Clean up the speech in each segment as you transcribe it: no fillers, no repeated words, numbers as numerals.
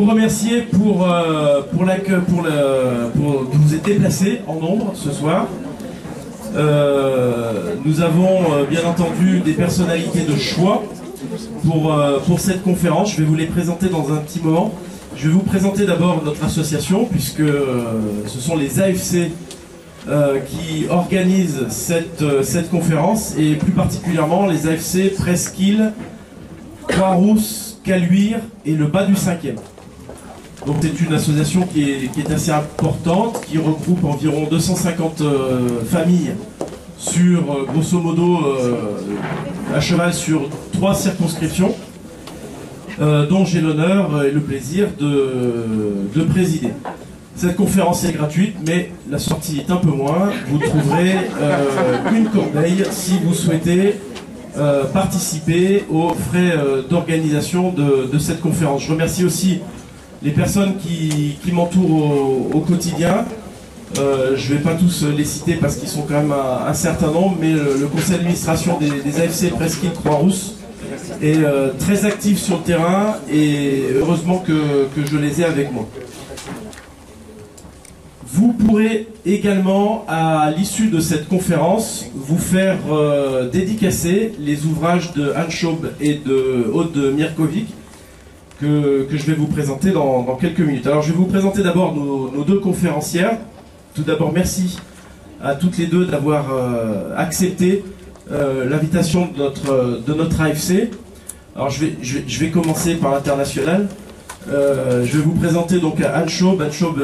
vous remercier pour que vous êtes déplacés en nombre ce soir. Nous avons bien entendu des personnalités de choix pour cette conférence. Je vais vous les présenter dans un petit moment. Je vais vous présenter d'abord notre association, puisque ce sont les AFC qui organisent cette conférence, et plus particulièrement les AFC Presqu'île, Croix-Rousse, Caluire et le bas du 5e. Donc c'est une association qui est assez importante, qui regroupe environ 250 familles sur, grosso modo, à cheval sur 3 circonscriptions, dont j'ai l'honneur et le plaisir de présider. Cette conférence est gratuite, mais la sortie est un peu moins. Vous trouverez une corbeille si vous souhaitez participer aux frais d'organisation de cette conférence. Je remercie aussi les personnes qui m'entourent au quotidien. Je ne vais pas tous les citer parce qu'ils sont quand même un certain nombre, mais le conseil d'administration des AFC Presqu'île Croix-Rousse est très actif sur le terrain, et heureusement que je les ai avec moi. Vous pourrez également, à l'issue de cette conférence, vous faire dédicacer les ouvrages de Anne Schaub et de Aude Mirkovic que je vais vous présenter dans quelques minutes. Alors je vais vous présenter d'abord nos deux conférencières. Tout d'abord, merci à toutes les deux d'avoir accepté l'invitation de notre AFC. Alors je vais commencer par l'international. Je vais vous présenter donc Anne Schaub. Anne Schaub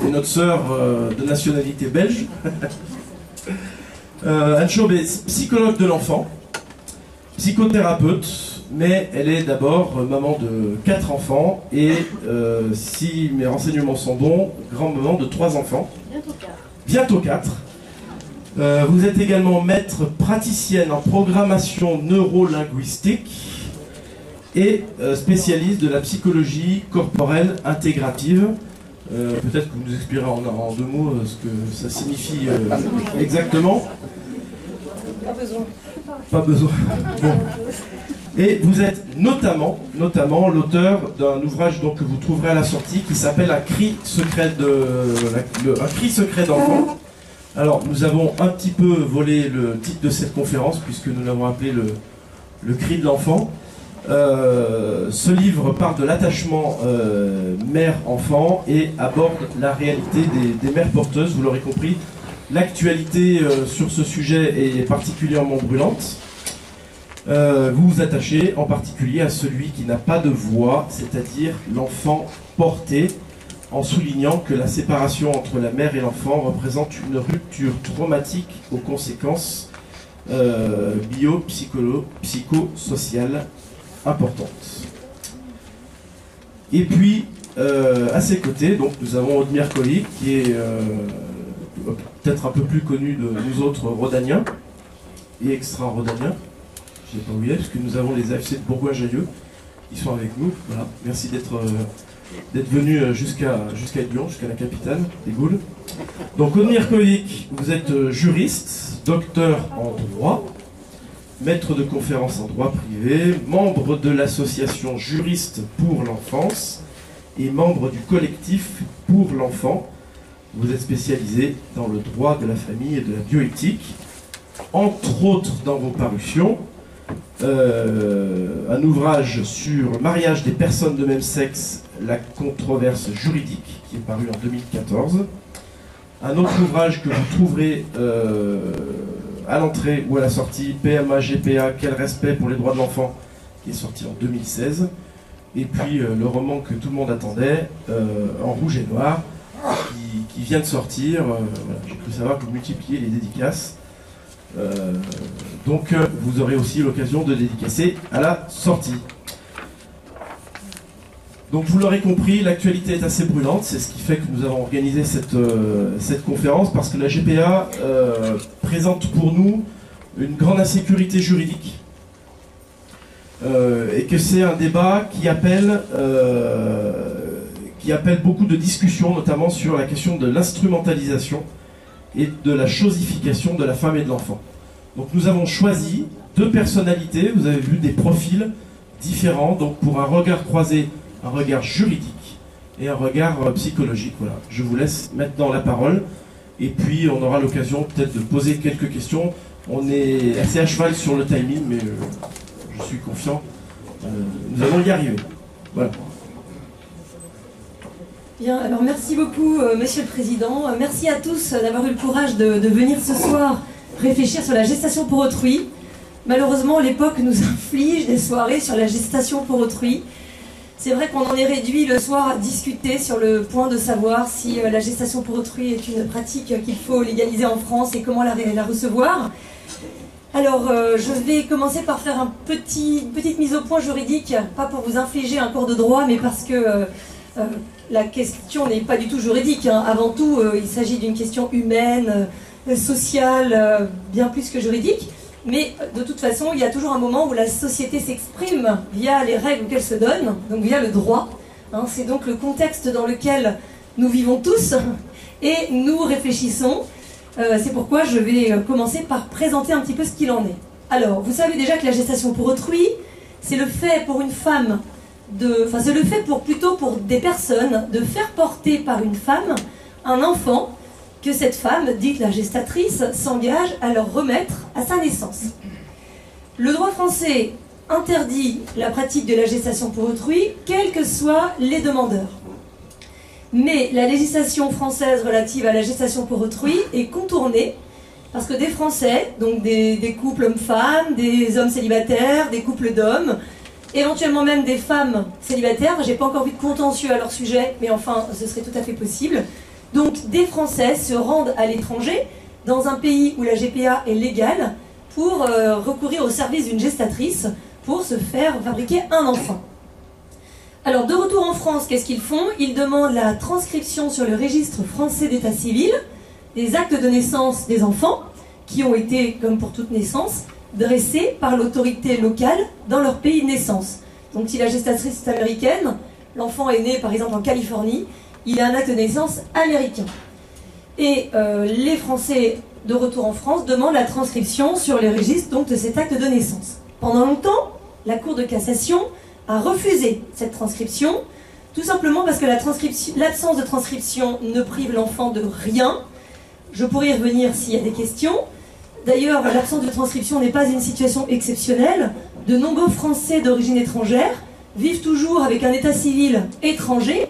est notre sœur de nationalité belge. Anne Schaub est psychologue de l'enfant, psychothérapeute, mais elle est d'abord maman de 4 enfants et, si mes renseignements sont bons, grand-maman de 3 enfants. Bientôt 4. Vous êtes également maître praticienne en programmation neurolinguistique et spécialiste de la psychologie corporelle intégrative. Peut-être que vous nous expliquerez en 2 mots ce que ça signifie exactement. Pas besoin. Pas besoin. Bon. Et vous êtes notamment l'auteur d'un ouvrage donc, que vous trouverez à la sortie, qui s'appelle Un cri secret d'enfant. Alors nous avons un petit peu volé le titre de cette conférence, puisque nous l'avons appelé le cri de l'enfant. Ce livre parle de l'attachement mère-enfant et aborde la réalité des mères porteuses. Vous l'aurez compris, l'actualité sur ce sujet est particulièrement brûlante. Vous vous attachez en particulier à celui qui n'a pas de voix, c'est-à-dire l'enfant porté, en soulignant que la séparation entre la mère et l'enfant représente une rupture traumatique aux conséquences psychosociales importantes. Et puis, à ses côtés, donc, nous avons Aude Mirkovic, qui est peut-être un peu plus connu de nous autres Rodaniens et extra-Rodaniens. Je ne sais pas où il est, parce que nous avons les AFC de Bourgoin-Jallieu qui sont avec nous. Voilà. Merci d'être venu jusqu'à Lyon, jusqu'à la capitale des Gaules. Donc, Aude Mirkovic, vous êtes juriste, docteur en droit, maître de conférences en droit privé, membre de l'association Juristes pour l'enfance et membre du collectif Pour l'enfant. Vous êtes spécialisé dans le droit de la famille et de la bioéthique, entre autres dans vos parutions, un ouvrage sur le mariage des personnes de même sexe, la controverse juridique, qui est paru en 2014, un autre ouvrage que vous trouverez à l'entrée ou à la sortie, PMA, GPA, quel respect pour les droits de l'enfant, qui est sorti en 2016, et puis le roman que tout le monde attendait, en rouge et noir, qui vient de sortir. Voilà, j'ai cru savoir que vous multipliez les dédicaces. Donc vous aurez aussi l'occasion de dédicacer à la sortie. Donc vous l'aurez compris, l'actualité est assez brûlante, c'est ce qui fait que nous avons organisé cette conférence, parce que la GPA présente pour nous une grande insécurité juridique, et que c'est un débat qui appelle beaucoup de discussions, notamment sur la question de l'instrumentalisation et de la chosification de la femme et de l'enfant. Donc nous avons choisi 2 personnalités, vous avez vu des profils différents, donc pour un regard croisé un regard juridique et un regard psychologique. Voilà. Je vous laisse maintenant la parole et puis on aura l'occasion peut-être de poser quelques questions. On est assez à cheval sur le timing, mais je suis confiant. Nous allons y arriver. Voilà. Bien, alors merci beaucoup Monsieur le Président. Merci à tous d'avoir eu le courage de venir ce soir réfléchir sur la gestation pour autrui. Malheureusement, l'époque nous inflige des soirées sur la gestation pour autrui. C'est vrai qu'on en est réduit le soir à discuter sur le point de savoir si la gestation pour autrui est une pratique qu'il faut légaliser en France et comment la recevoir. Alors, je vais commencer par faire une petite mise au point juridique, pas pour vous infliger un cours de droit, mais parce que la question n'est pas du tout juridique. Hein. Avant tout, il s'agit d'une question humaine, sociale, bien plus que juridique. Mais de toute façon, il y a toujours un moment où la société s'exprime via les règles qu'elle se donne, donc via le droit. Hein, c'est donc le contexte dans lequel nous vivons tous et nous réfléchissons. C'est pourquoi je vais commencer par présenter un petit peu ce qu'il en est. Alors, vous savez déjà que la gestation pour autrui, c'est le fait pour une femme c'est le fait plutôt pour des personnes de faire porter par une femme un enfant que cette femme, dite la gestatrice, s'engage à leur remettre à sa naissance. Le droit français interdit la pratique de la gestation pour autrui, quels que soient les demandeurs. Mais la législation française relative à la gestation pour autrui est contournée parce que des Français, donc des couples hommes-femmes, des hommes célibataires, des couples d'hommes, éventuellement même des femmes célibataires, j'ai pas encore vu de contentieux à leur sujet, mais enfin, ce serait tout à fait possible. Donc, des Français se rendent à l'étranger, dans un pays où la GPA est légale, pour recourir au service d'une gestatrice, pour se faire fabriquer un enfant. Alors, de retour en France, qu'est-ce qu'ils font? Ils demandent la transcription sur le registre français d'état civil des actes de naissance des enfants, qui ont été, comme pour toute naissance, dressés par l'autorité locale dans leur pays de naissance. Donc si la gestatrice est américaine, l'enfant est né par exemple en Californie, il a un acte de naissance américain. Et les Français de retour en France demandent la transcription sur les registres donc, de cet acte de naissance. Pendant longtemps, la Cour de cassation a refusé cette transcription, tout simplement parce que l'absence de transcription ne prive l'enfant de rien. Je pourrais y revenir s'il y a des questions. D'ailleurs, l'absence de transcription n'est pas une situation exceptionnelle. De nombreux Français d'origine étrangère vivent toujours avec un état civil étranger,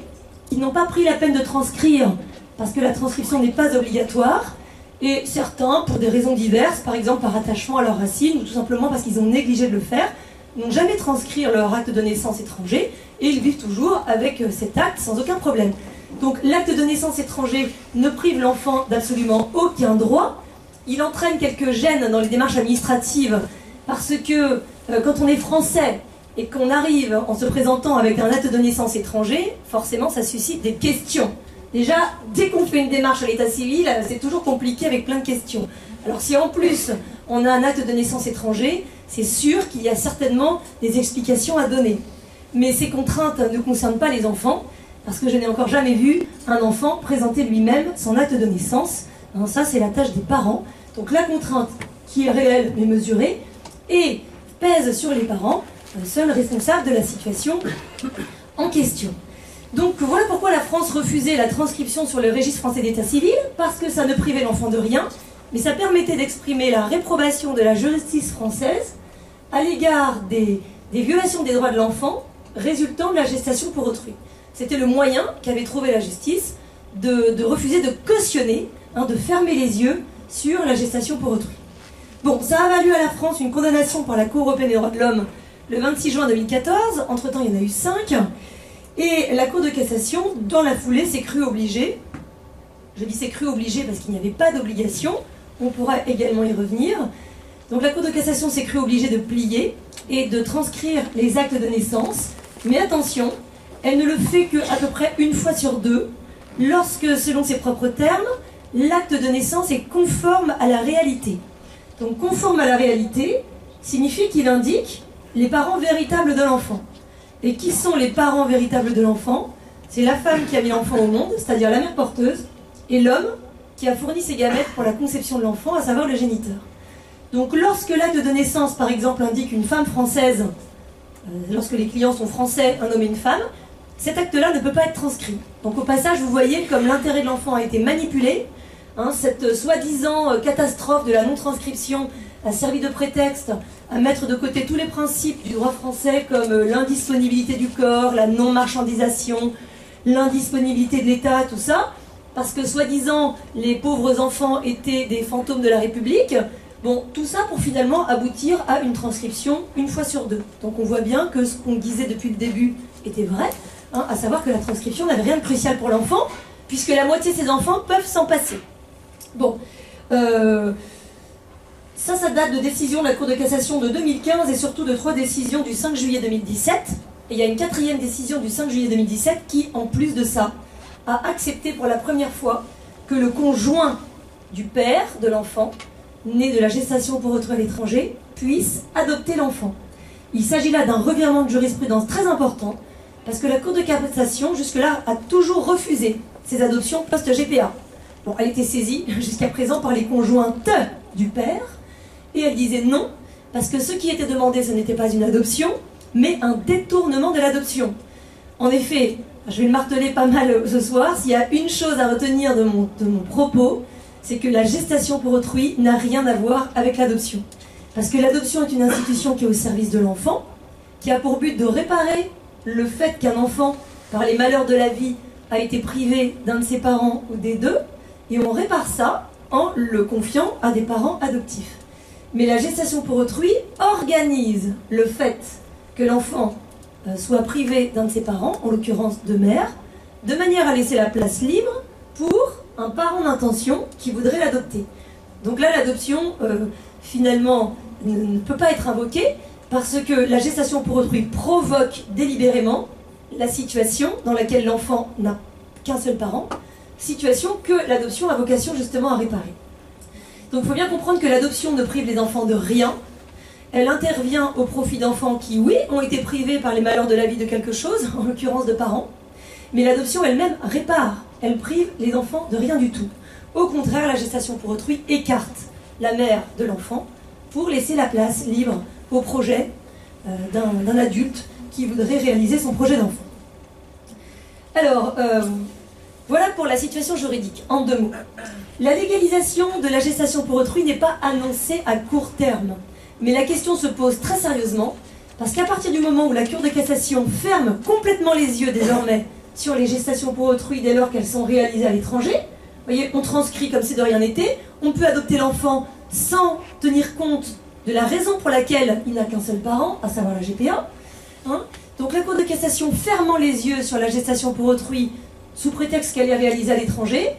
qui n'ont pas pris la peine de transcrire parce que la transcription n'est pas obligatoire, et certains, pour des raisons diverses, par exemple par attachement à leurs racines, ou tout simplement parce qu'ils ont négligé de le faire, n'ont jamais transcrit leur acte de naissance étranger, et ils vivent toujours avec cet acte sans aucun problème. Donc l'acte de naissance étranger ne prive l'enfant d'absolument aucun droit. Il entraîne quelques gênes dans les démarches administratives parce que quand on est français et qu'on arrive en se présentant avec un acte de naissance étranger, forcément ça suscite des questions. Déjà, dès qu'on fait une démarche à l'état civil, c'est toujours compliqué avec plein de questions. Alors si en plus on a un acte de naissance étranger, c'est sûr qu'il y a certainement des explications à donner. Mais ces contraintes ne concernent pas les enfants, parce que je n'ai encore jamais vu un enfant présenter lui-même son acte de naissance. Alors ça, c'est la tâche des parents. Donc la contrainte, qui est réelle mais mesurée, et pèse sur les parents, seuls responsables de la situation en question. Donc voilà pourquoi la France refusait la transcription sur le registre français d'état civil, parce que ça ne privait l'enfant de rien, mais ça permettait d'exprimer la réprobation de la justice française à l'égard des violations des droits de l'enfant résultant de la gestation pour autrui. C'était le moyen qu'avait trouvé la justice de refuser de cautionner, de fermer les yeux sur la gestation pour autrui. Bon, ça a valu à la France une condamnation par la Cour européenne des droits de l'homme le 26 juin 2014. Entre-temps, il y en a eu 5. Et la Cour de cassation, dans la foulée, s'est crue obligée. Je dis s'est crue obligée parce qu'il n'y avait pas d'obligation. On pourra également y revenir. Donc la Cour de cassation s'est crue obligée de plier et de transcrire les actes de naissance. Mais attention, elle ne le fait qu'à peu près une fois sur deux, lorsque, selon ses propres termes, l'acte de naissance est conforme à la réalité. Donc conforme à la réalité signifie qu'il indique les parents véritables de l'enfant. Et qui sont les parents véritables de l'enfant? C'est la femme qui a mis l'enfant au monde, c'est-à-dire la mère porteuse, et l'homme qui a fourni ses gamètes pour la conception de l'enfant, à savoir le géniteur. Donc lorsque l'acte de naissance, par exemple, indique une femme française, lorsque les clients sont français, un homme et une femme, cet acte-là ne peut pas être transcrit. Donc au passage, vous voyez comme l'intérêt de l'enfant a été manipulé. Cette soi-disant catastrophe de la non-transcription a servi de prétexte à mettre de côté tous les principes du droit français comme l'indisponibilité du corps, la non-marchandisation, l'indisponibilité de l'État, tout ça, parce que soi-disant les pauvres enfants étaient des fantômes de la République. Bon, tout ça pour finalement aboutir à une transcription une fois sur deux. Donc on voit bien que ce qu'on disait depuis le début était vrai, à savoir que la transcription n'avait rien de crucial pour l'enfant, puisque la moitié de ses enfants peuvent s'en passer. Bon, ça date de décisions de la Cour de cassation de 2015 et surtout de 3 décisions du 5 juillet 2017. Et il y a une 4e décision du 5 juillet 2017 qui, en plus de ça, a accepté pour la première fois que le conjoint du père de l'enfant, né de la gestation pour autrui à l'étranger, puisse adopter l'enfant. Il s'agit là d'un revirement de jurisprudence très important, parce que la Cour de cassation, jusque-là, a toujours refusé ces adoptions post-GPA. Bon, elle était saisie jusqu'à présent par les conjointes du père, et elle disait non, parce que ce qui était demandé, ce n'était pas une adoption, mais un détournement de l'adoption. En effet, je vais le marteler pas mal ce soir, s'il y a une chose à retenir de mon propos, c'est que la gestation pour autrui n'a rien à voir avec l'adoption. Parce que l'adoption est une institution qui est au service de l'enfant, qui a pour but de réparer le fait qu'un enfant, par les malheurs de la vie, a été privé d'un de ses parents ou des deux, et on répare ça en le confiant à des parents adoptifs. Mais la gestation pour autrui organise le fait que l'enfant soit privé d'un de ses parents, en l'occurrence de mère, de manière à laisser la place libre pour un parent d'intention qui voudrait l'adopter. Donc là, l'adoption, finalement, ne peut pas être invoquée parce que la gestation pour autrui provoque délibérément la situation dans laquelle l'enfant n'a qu'un seul parent, situation que l'adoption a vocation justement à réparer. Donc il faut bien comprendre que l'adoption ne prive les enfants de rien. Elle intervient au profit d'enfants qui, oui, ont été privés par les malheurs de la vie de quelque chose, en l'occurrence de parents, mais l'adoption elle-même répare. Elle prive les enfants de rien du tout. Au contraire, la gestation pour autrui écarte la mère de l'enfant pour laisser la place libre au projet d'un adulte qui voudrait réaliser son projet d'enfant. Alors, voilà pour la situation juridique, en 2 mots. La légalisation de la gestation pour autrui n'est pas annoncée à court terme, mais la question se pose très sérieusement, parce qu'à partir du moment où la Cour de cassation ferme complètement les yeux désormais sur les gestations pour autrui dès lors qu'elles sont réalisées à l'étranger, vous voyez, on transcrit comme si de rien n'était, on peut adopter l'enfant sans tenir compte de la raison pour laquelle il n'a qu'un seul parent, à savoir la GPA. Donc la Cour de cassation fermant les yeux sur la gestation pour autrui sous prétexte qu'elle est réalisée à l'étranger,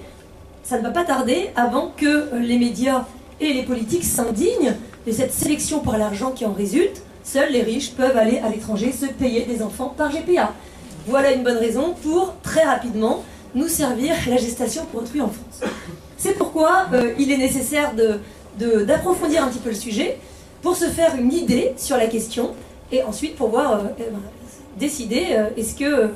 ça ne va pas tarder avant que les médias et les politiques s'indignent de cette sélection par l'argent qui en résulte. Seuls les riches peuvent aller à l'étranger se payer des enfants par GPA. Voilà une bonne raison pour, très rapidement, nous servir la gestation pour autrui en France. C'est pourquoi il est nécessaire d'approfondir un petit peu le sujet pour se faire une idée sur la question et ensuite pouvoir décider est-ce que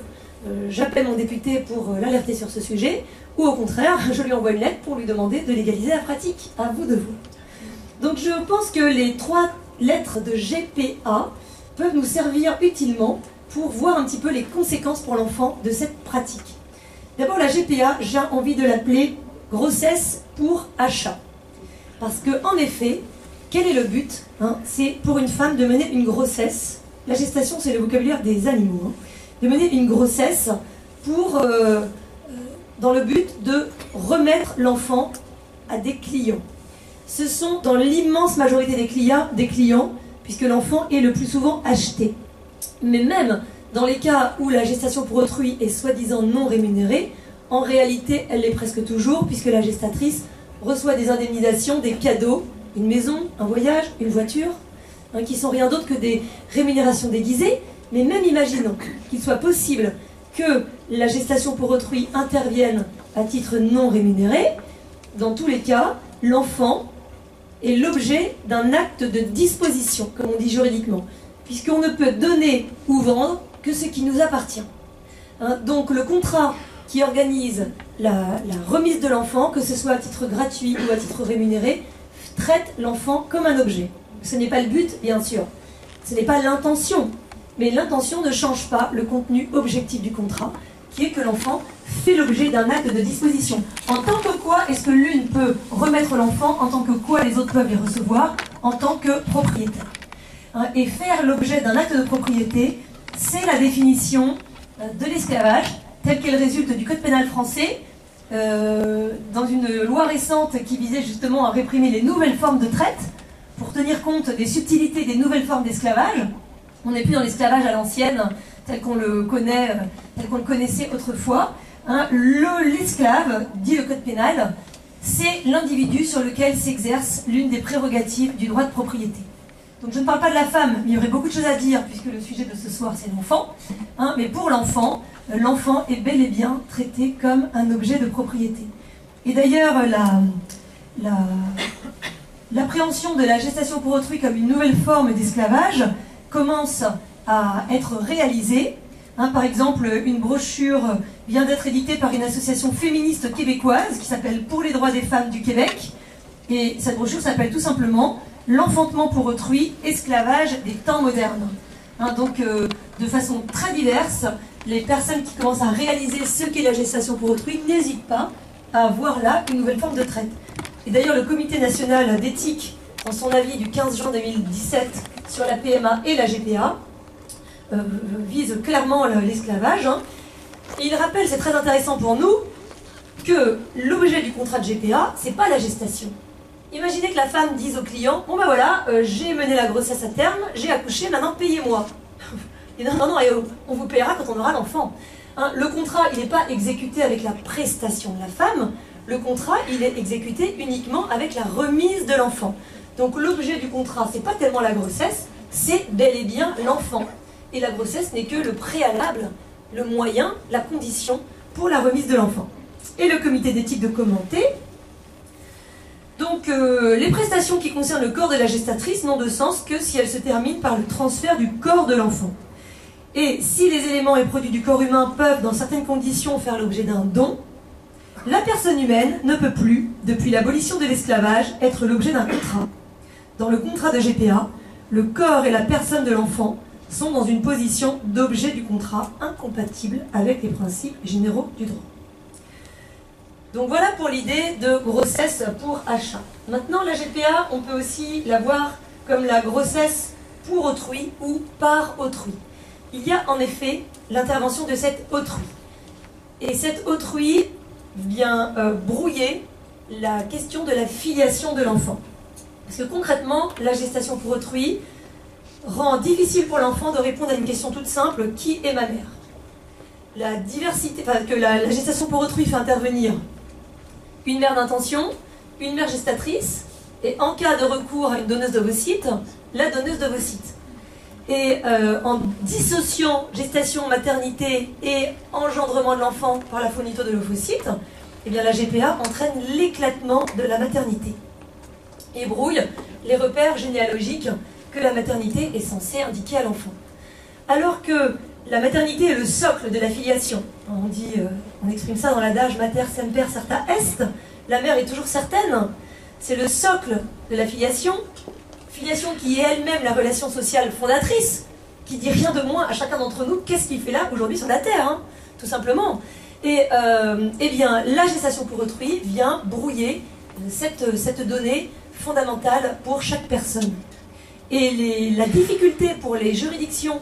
j'appelle mon député pour l'alerter sur ce sujet ou au contraire, je lui envoie une lettre pour lui demander de légaliser la pratique. À vous de voir. Donc je pense que les 3 lettres de GPA peuvent nous servir utilement pour voir un petit peu les conséquences pour l'enfant de cette pratique. D'abord la GPA, j'ai envie de l'appeler grossesse pour achat. Parce que en effet, quel est le but C'est pour une femme de mener une grossesse. La gestation, c'est le vocabulaire des animaux. De mener une grossesse pour, dans le but de remettre l'enfant à des clients. Ce sont dans l'immense majorité des clients, puisque l'enfant est le plus souvent acheté. Mais même dans les cas où la gestation pour autrui est soi-disant non rémunérée, en réalité, elle l'est presque toujours, puisque la gestatrice reçoit des indemnisations, des cadeaux, une maison, un voyage, une voiture, qui sont rien d'autre que des rémunérations déguisées. Mais même imaginons qu'il soit possible que la gestation pour autrui intervienne à titre non rémunéré, dans tous les cas, l'enfant est l'objet d'un acte de disposition, comme on dit juridiquement, puisqu'on ne peut donner ou vendre que ce qui nous appartient. Donc le contrat qui organise la remise de l'enfant, que ce soit à titre gratuit ou à titre rémunéré, traite l'enfant comme un objet. Ce n'est pas le but, bien sûr. Ce n'est pas l'intention. mais l'intention ne change pas le contenu objectif du contrat, qui est que l'enfant fait l'objet d'un acte de disposition. En tant que quoi est-ce que l'une peut remettre l'enfant, en tant que quoi les autres peuvent les recevoir, en tant que propriétaire. Et faire l'objet d'un acte de propriété, c'est la définition de l'esclavage, telle qu'elle résulte du Code pénal français, dans une loi récente qui visait justement à réprimer les nouvelles formes de traite, pour tenir compte des subtilités des nouvelles formes d'esclavage. On n'est plus dans l'esclavage à l'ancienne, tel qu'on le connaît, tel qu'on le connaissait autrefois. L'esclave, dit le Code pénal, c'est l'individu sur lequel s'exerce l'une des prérogatives du droit de propriété. Donc je ne parle pas de la femme, mais il y aurait beaucoup de choses à dire, puisque le sujet de ce soir c'est l'enfant. Mais pour l'enfant, l'enfant est bel et bien traité comme un objet de propriété. Et d'ailleurs, l'appréhension de la gestation pour autrui comme une nouvelle forme d'esclavage commence à être réalisée. Par exemple, une brochure vient d'être éditée par une association féministe québécoise qui s'appelle Pour les droits des femmes du Québec. Et cette brochure s'appelle tout simplement L'enfantement pour autrui, esclavage des temps modernes. Donc, de façon très diverse, les personnes qui commencent à réaliser ce qu'est la gestation pour autrui n'hésitent pas à voir là une nouvelle forme de traite. Et d'ailleurs, le Comité national d'éthique, dans son avis du 15 juin 2017 sur la PMA et la GPA, vise clairement l'esclavage. Et il rappelle, c'est très intéressant pour nous, que l'objet du contrat de GPA, c'est pas la gestation. Imaginez que la femme dise au client, bon ben voilà, j'ai mené la grossesse à terme, j'ai accouché, maintenant payez-moi. Et non, on vous paiera quand on aura l'enfant. Le contrat, il n'est pas exécuté avec la prestation de la femme, le contrat, il est exécuté uniquement avec la remise de l'enfant. Donc l'objet du contrat, c'est pas tellement la grossesse, c'est bel et bien l'enfant. Et la grossesse n'est que le préalable, le moyen, la condition pour la remise de l'enfant. Et le comité d'éthique de commenter. Donc les prestations qui concernent le corps de la gestatrice n'ont de sens que si elles se terminent par le transfert du corps de l'enfant. Et si les éléments et produits du corps humain peuvent, dans certaines conditions, faire l'objet d'un don, la personne humaine ne peut plus, depuis l'abolition de l'esclavage, être l'objet d'un contrat. Dans le contrat de GPA, le corps et la personne de l'enfant sont dans une position d'objet du contrat incompatible avec les principes généraux du droit. Donc voilà pour l'idée de grossesse pour achat. Maintenant, la GPA, on peut aussi la voir comme la grossesse pour autrui ou par autrui. Il y a en effet l'intervention de cet autrui. Et cet autrui vient brouiller la question de la filiation de l'enfant. Parce que concrètement, la gestation pour autrui rend difficile pour l'enfant de répondre à une question toute simple, qui est ma mère? La gestation pour autrui fait intervenir une mère d'intention, une mère gestatrice, et en cas de recours à une donneuse d'ovocytes, la donneuse d'ovocytes. Et en dissociant gestation, maternité et engendrement de l'enfant par la fourniture de l'ovocyte, eh bien la GPA entraîne l'éclatement de la maternité et brouille les repères généalogiques que la maternité est censée indiquer à l'enfant. Alors que la maternité est le socle de la filiation. On exprime ça dans l'adage mater semper certa est. La mère est toujours certaine. C'est le socle de la filiation. Filiation qui est elle-même la relation sociale fondatrice, qui dit rien de moins à chacun d'entre nous. Qu'est-ce qu'il fait là aujourd'hui sur la terre, tout simplement. Et eh bien, la gestation pour autrui vient brouiller cette donnée fondamentale pour chaque personne. Et la difficulté pour les juridictions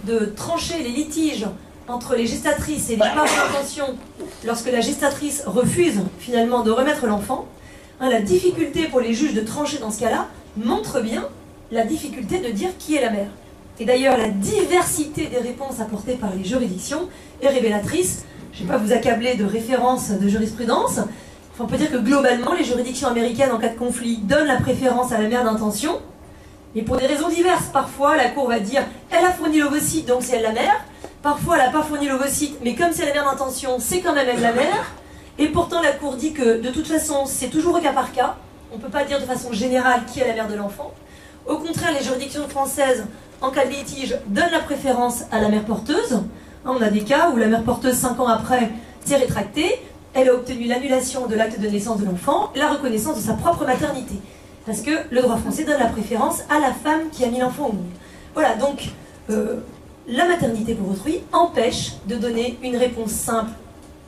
de trancher les litiges entre les gestatrices et les parents d'intention lorsque la gestatrice refuse finalement de remettre l'enfant, la difficulté pour les juges de trancher dans ce cas-là montre bien la difficulté de dire qui est la mère. Et d'ailleurs, la diversité des réponses apportées par les juridictions est révélatrice. Je ne vais pas vous accabler de références de jurisprudence. Enfin, on peut dire que globalement, les juridictions américaines en cas de conflit donnent la préférence à la mère d'intention. Et pour des raisons diverses, parfois la cour va dire « elle a fourni l'ovocyte, donc c'est elle la mère ». Parfois elle n'a pas fourni l'ovocyte, mais comme c'est la mère d'intention, c'est quand même elle la mère. Et pourtant la cour dit que de toute façon, c'est toujours au cas par cas. On ne peut pas dire de façon générale qui est la mère de l'enfant. Au contraire, les juridictions françaises, en cas de litige, donnent la préférence à la mère porteuse. On a des cas où la mère porteuse, 5 ans après, s'est rétractée. Elle a obtenu l'annulation de l'acte de naissance de l'enfant, la reconnaissance de sa propre maternité. Parce que le droit français donne la préférence à la femme qui a mis l'enfant au monde. Voilà, donc la maternité pour autrui empêche de donner une réponse simple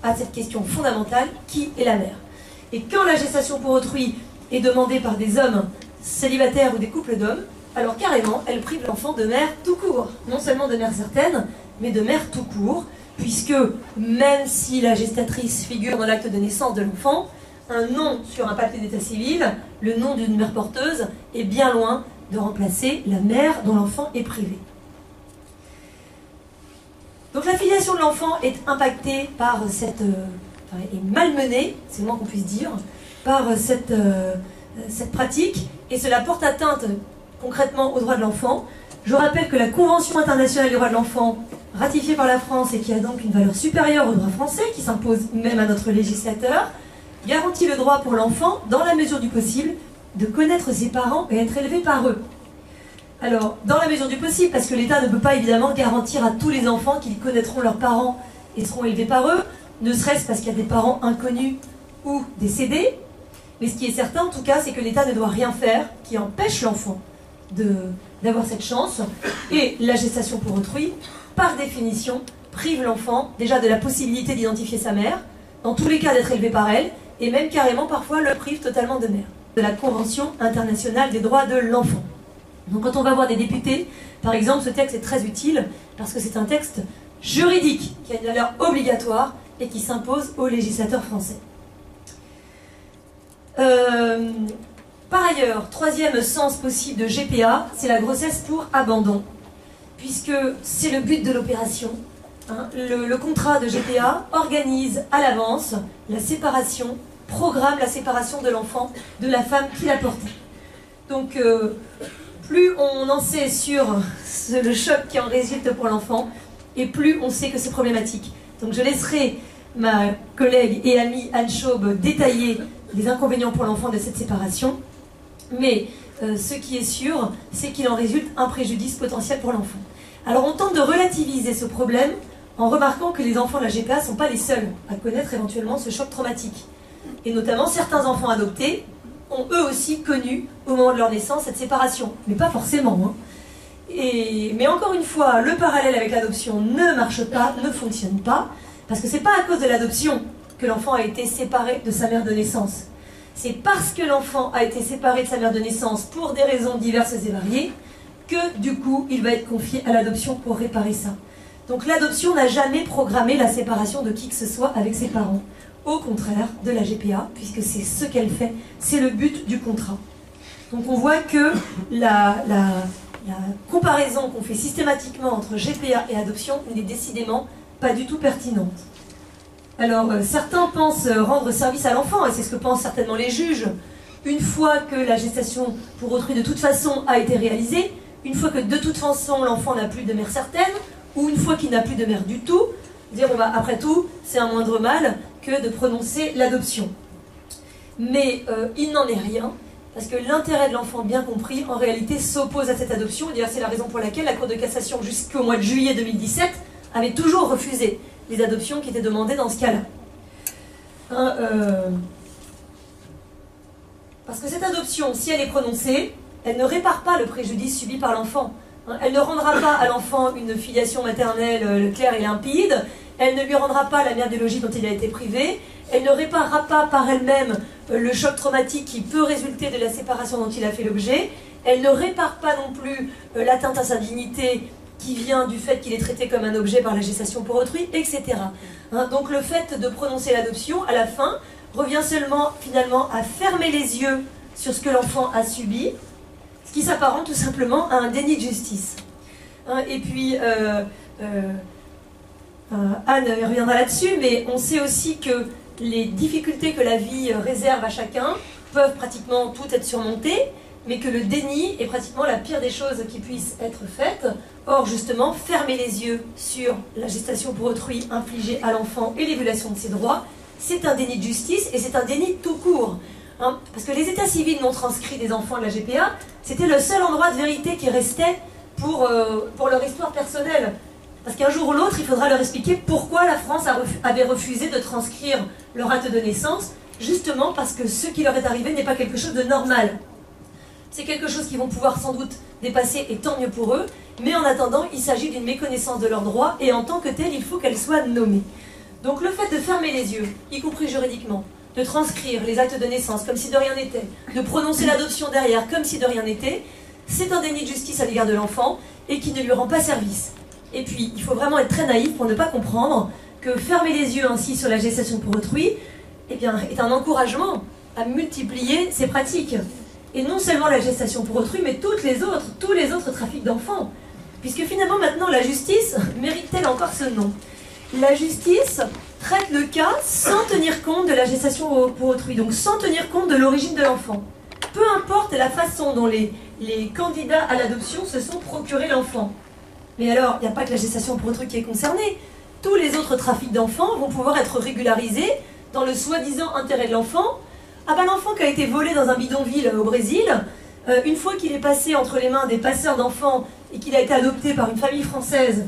à cette question fondamentale, qui est la mère? Et quand la gestation pour autrui est demandée par des hommes célibataires ou des couples d'hommes, alors carrément, elle prive l'enfant de mère tout court. Non seulement de mère certaine, mais de mère tout court, puisque même si la gestatrice figure dans l'acte de naissance de l'enfant, un nom sur un papier d'état civil, le nom d'une mère porteuse, est bien loin de remplacer la mère dont l'enfant est privé. Donc la filiation de l'enfant est impactée par cette... est malmenée, c'est le moins qu'on puisse dire, par cette pratique, et cela porte atteinte concrètement aux droits de l'enfant. Je rappelle que la Convention internationale des droits de l'enfant, ratifiée par la France et qui a donc une valeur supérieure aux droits français, qui s'impose même à notre législateur, garantit le droit pour l'enfant, dans la mesure du possible, de connaître ses parents et être élevé par eux. Alors, dans la mesure du possible, parce que l'État ne peut pas évidemment garantir à tous les enfants qu'ils connaîtront leurs parents et seront élevés par eux, ne serait-ce parce qu'il y a des parents inconnus ou décédés. Mais ce qui est certain, en tout cas, c'est que l'État ne doit rien faire qui empêche l'enfant d'avoir cette chance. Et la gestation pour autrui, par définition, prive l'enfant déjà de la possibilité d'identifier sa mère, dans tous les cas d'être élevé par elle, et même carrément parfois le prive totalement de mère. De la Convention internationale des droits de l'enfant. Donc quand on va voir des députés, par exemple, ce texte est très utile parce que c'est un texte juridique qui a une valeur obligatoire et qui s'impose aux législateurs français. Par ailleurs, troisième sens possible de GPA, c'est la grossesse pour abandon, puisque c'est le but de l'opération. Le contrat de GPA organise à l'avance la séparation, programme la séparation de l'enfant de la femme qui l'a porté. Donc, plus on en sait sur le choc qui en résulte pour l'enfant, et plus on sait que c'est problématique. Donc je laisserai ma collègue et amie Anne Chaube détailler les inconvénients pour l'enfant de cette séparation. Mais ce qui est sûr, c'est qu'il en résulte un préjudice potentiel pour l'enfant. Alors on tente de relativiser ce problème en remarquant que les enfants de la GPA ne sont pas les seuls à connaître éventuellement ce choc traumatique. Et notamment certains enfants adoptés ont eux aussi connu au moment de leur naissance cette séparation. Mais pas forcément. Mais encore une fois, le parallèle avec l'adoption ne marche pas, ne fonctionne pas, parce que c'est pas à cause de l'adoption que l'enfant a été séparé de sa mère de naissance. C'est parce que l'enfant a été séparé de sa mère de naissance pour des raisons diverses et variées que du coup il va être confié à l'adoption pour réparer ça. Donc l'adoption n'a jamais programmé la séparation de qui que ce soit avec ses parents. Au contraire de la GPA, puisque c'est ce qu'elle fait, c'est le but du contrat. Donc on voit que la comparaison qu'on fait systématiquement entre GPA et adoption n'est décidément pas du tout pertinente. Alors certains pensent rendre service à l'enfant, et c'est ce que pensent certainement les juges, une fois que la gestation pour autrui de toute façon a été réalisée, une fois que de toute façon l'enfant n'a plus de mère certaine, ou une fois qu'il n'a plus de mère du tout, dire bon bah après tout c'est un moindre mal que de prononcer l'adoption. Mais il n'en est rien, parce que l'intérêt de l'enfant bien compris en réalité s'oppose à cette adoption, et d'ailleurs c'est la raison pour laquelle la Cour de cassation jusqu'au mois de juillet 2017 avait toujours refusé les adoptions qui étaient demandées dans ce cas-là. Parce que cette adoption, si elle est prononcée, elle ne répare pas le préjudice subi par l'enfant. Elle ne rendra pas à l'enfant une filiation maternelle claire et limpide, elle ne lui rendra pas la mère biologique dont il a été privé, elle ne réparera pas par elle-même le choc traumatique qui peut résulter de la séparation dont il a fait l'objet, elle ne répare pas non plus l'atteinte à sa dignité qui vient du fait qu'il est traité comme un objet par la gestation pour autrui, etc. Donc le fait de prononcer l'adoption, à la fin, revient seulement finalement à fermer les yeux sur ce que l'enfant a subi, ce qui s'apparente tout simplement à un déni de justice. Et puis, Anne reviendra là-dessus, mais on sait aussi que les difficultés que la vie réserve à chacun peuvent pratiquement toutes être surmontées, mais que le déni est pratiquement la pire des choses qui puissent être faites. Or, justement, fermer les yeux sur la gestation pour autrui infligée à l'enfant et l'évaluation de ses droits, c'est un déni de justice et c'est un déni tout court. Parce que les états civils non transcrits des enfants de la GPA, c'était le seul endroit de vérité qui restait pour leur histoire personnelle. Parce qu'un jour ou l'autre, il faudra leur expliquer pourquoi la France avait refusé de transcrire leur acte de naissance, justement parce que ce qui leur est arrivé n'est pas quelque chose de normal. C'est quelque chose qu'ils vont pouvoir sans doute dépasser, et tant mieux pour eux, Mais en attendant, il s'agit d'une méconnaissance de leurs droits et en tant que telle, il faut qu'elle soit nommée. Donc le fait de fermer les yeux, y compris juridiquement, de transcrire les actes de naissance comme si de rien n'était, de prononcer l'adoption derrière comme si de rien n'était, c'est un déni de justice à l'égard de l'enfant et qui ne lui rend pas service. Et puis, il faut vraiment être très naïf pour ne pas comprendre que fermer les yeux ainsi sur la gestation pour autrui eh bien, est un encouragement à multiplier ces pratiques. Et non seulement la gestation pour autrui, mais tous les autres trafics d'enfants. Puisque finalement, maintenant, la justice mérite-t-elle encore ce nom? La justice traite le cas sans tenir compte de la gestation pour autrui, donc sans tenir compte de l'origine de l'enfant. Peu importe la façon dont les candidats à l'adoption se sont procurés l'enfant. Mais alors, il n'y a pas que la gestation pour autrui qui est concernée. Tous les autres trafics d'enfants vont pouvoir être régularisés dans le soi-disant intérêt de l'enfant. Ah ben l'enfant qui a été volé dans un bidonville au Brésil, une fois qu'il est passé entre les mains des passeurs d'enfants et qu'il a été adopté par une famille française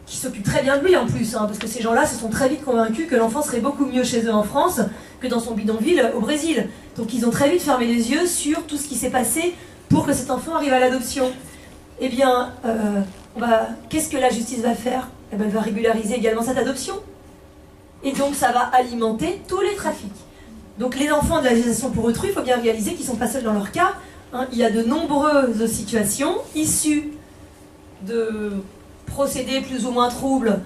qui s'occupe très bien de lui en plus, hein, parce que ces gens-là se sont très vite convaincus que l'enfant serait beaucoup mieux chez eux en France que dans son bidonville au Brésil. Donc ils ont très vite fermé les yeux sur tout ce qui s'est passé pour que cet enfant arrive à l'adoption. Eh bien, qu'est-ce que la justice va faire? Eh bien, elle va régulariser également cette adoption. Et donc ça va alimenter tous les trafics. Donc les enfants de la gestation pour autrui, il faut bien réaliser qu'ils ne sont pas seuls dans leur cas. Hein. Il y a de nombreuses situations issues de procédés plus ou moins troubles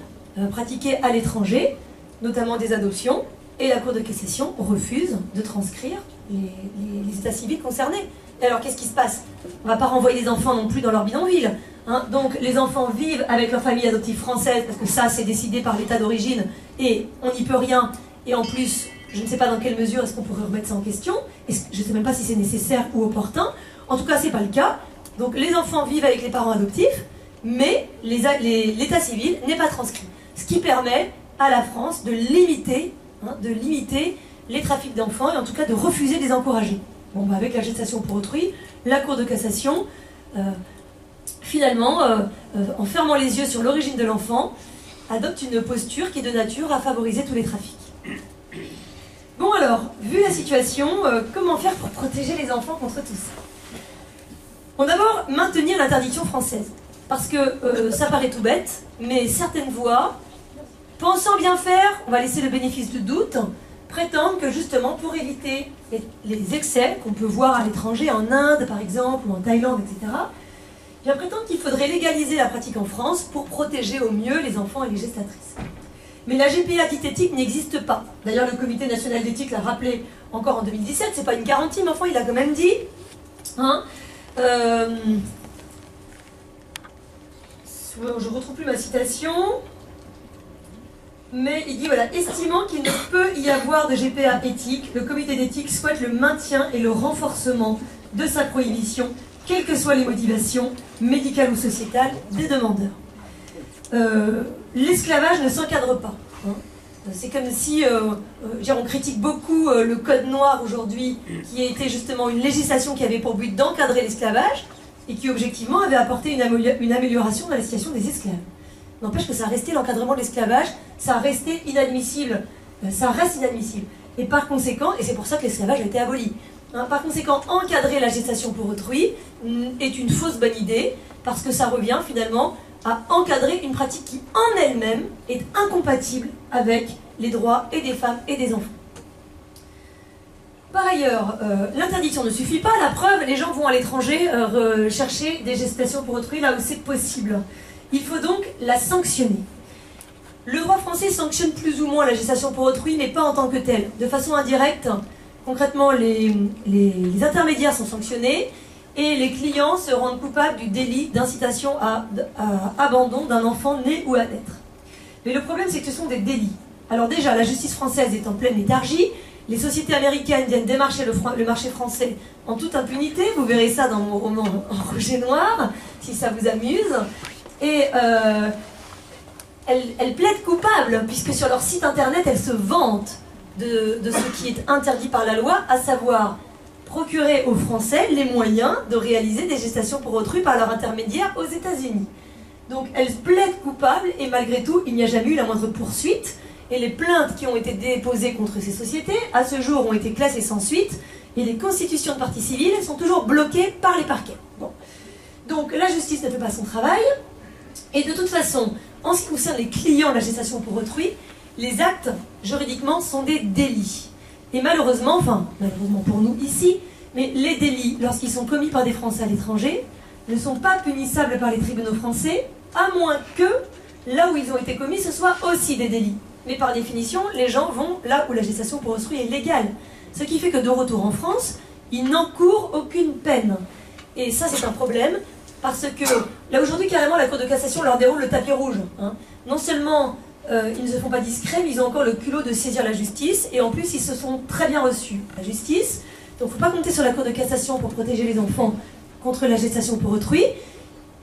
pratiqués à l'étranger, notamment des adoptions, et la Cour de cassation refuse de transcrire les états civils concernés. Et alors qu'est-ce qui se passe? On ne va pas renvoyer les enfants non plus dans leur bidonville. Hein. Donc les enfants vivent avec leur famille adoptive française, parce que ça c'est décidé par l'état d'origine, et on n'y peut rien, et en plus, je ne sais pas dans quelle mesure est-ce qu'on pourrait remettre ça en question, je ne sais même pas si c'est nécessaire ou opportun, en tout cas c'est pas le cas. Donc les enfants vivent avec les parents adoptifs, mais l'état civil n'est pas transcrit. Ce qui permet à la France de limiter les trafics d'enfants, et en tout cas de refuser de les encourager. Bon, bah avec la gestation pour autrui, la Cour de cassation, finalement, en fermant les yeux sur l'origine de l'enfant, adopte une posture qui est de nature à favoriser tous les trafics. Bon alors, vu la situation, comment faire pour protéger les enfants contre tout ça? Bon, d'abord, maintenir l'interdiction française. Parce que ça paraît tout bête, mais certaines voix, pensant bien faire, on va laisser le bénéfice du doute, prétendent que justement pour éviter les excès qu'on peut voir à l'étranger, en Inde par exemple, ou en Thaïlande, etc., bien prétendent qu'il faudrait légaliser la pratique en France pour protéger au mieux les enfants et les gestatrices. Mais la GPA dite éthique n'existe pas. D'ailleurs, le Comité national d'éthique l'a rappelé encore en 2017, c'est pas une garantie, mais enfin il a quand même dit, hein, je ne retrouve plus ma citation, mais il dit, voilà, estimant qu'il ne peut y avoir de GPA éthique, le comité d'éthique souhaite le maintien et le renforcement de sa prohibition, quelles que soient les motivations, médicales ou sociétales, des demandeurs. L'esclavage ne s'encadre pas. Hein. C'est comme si, on critique beaucoup le code noir aujourd'hui, qui a été justement une législation qui avait pour but d'encadrer l'esclavage, et qui objectivement avait apporté une amélioration de la situation des esclaves. N'empêche que ça a resté l'encadrement de l'esclavage, ça a resté inadmissible, ça reste inadmissible. Et par conséquent, et c'est pour ça que l'esclavage a été aboli, hein, par conséquent, encadrer la gestation pour autrui est une fausse bonne idée, parce que ça revient finalement à encadrer une pratique qui en elle-même est incompatible avec les droits et des femmes et des enfants. Par ailleurs, l'interdiction ne suffit pas, la preuve, les gens vont à l'étranger chercher des gestations pour autrui là où c'est possible. Il faut donc la sanctionner. Le droit français sanctionne plus ou moins la gestation pour autrui, mais pas en tant que telle. De façon indirecte, concrètement, les intermédiaires sont sanctionnés et les clients se rendent coupables du délit d'incitation à abandon d'un enfant né ou à naître. Mais le problème, c'est que ce sont des délits. Alors déjà, la justice française est en pleine léthargie. Les sociétés américaines viennent démarcher le marché français en toute impunité. Vous verrez ça dans mon roman en rouge et noir, si ça vous amuse. Et elles plaident coupables, puisque sur leur site internet, elles se vantent de ce qui est interdit par la loi, à savoir procurer aux Français les moyens de réaliser des gestations pour autrui par leur intermédiaire aux États-Unis. Donc elles plaident coupables, et malgré tout, il n'y a jamais eu la moindre poursuite. Et les plaintes qui ont été déposées contre ces sociétés, à ce jour, ont été classées sans suite, et les constitutions de partie civile sont toujours bloquées par les parquets. Bon. Donc la justice ne fait pas son travail, et de toute façon, en ce qui concerne les clients de la gestation pour autrui, les actes, juridiquement, sont des délits. Et malheureusement, enfin, malheureusement pour nous ici, mais les délits, lorsqu'ils sont commis par des Français à l'étranger, ne sont pas punissables par les tribunaux français, à moins que, là où ils ont été commis, ce soit aussi des délits. Mais par définition, les gens vont là où la gestation pour autrui est légale. Ce qui fait que de retour en France, ils n'encourent aucune peine. Et ça, c'est un problème, parce que là aujourd'hui, carrément, la Cour de cassation leur déroule le tapis rouge. Hein. Non seulement ils ne se font pas discrets, mais ils ont encore le culot de saisir la justice, et en plus, ils se sont très bien reçus. La justice, donc il ne faut pas compter sur la Cour de cassation pour protéger les enfants contre la gestation pour autrui.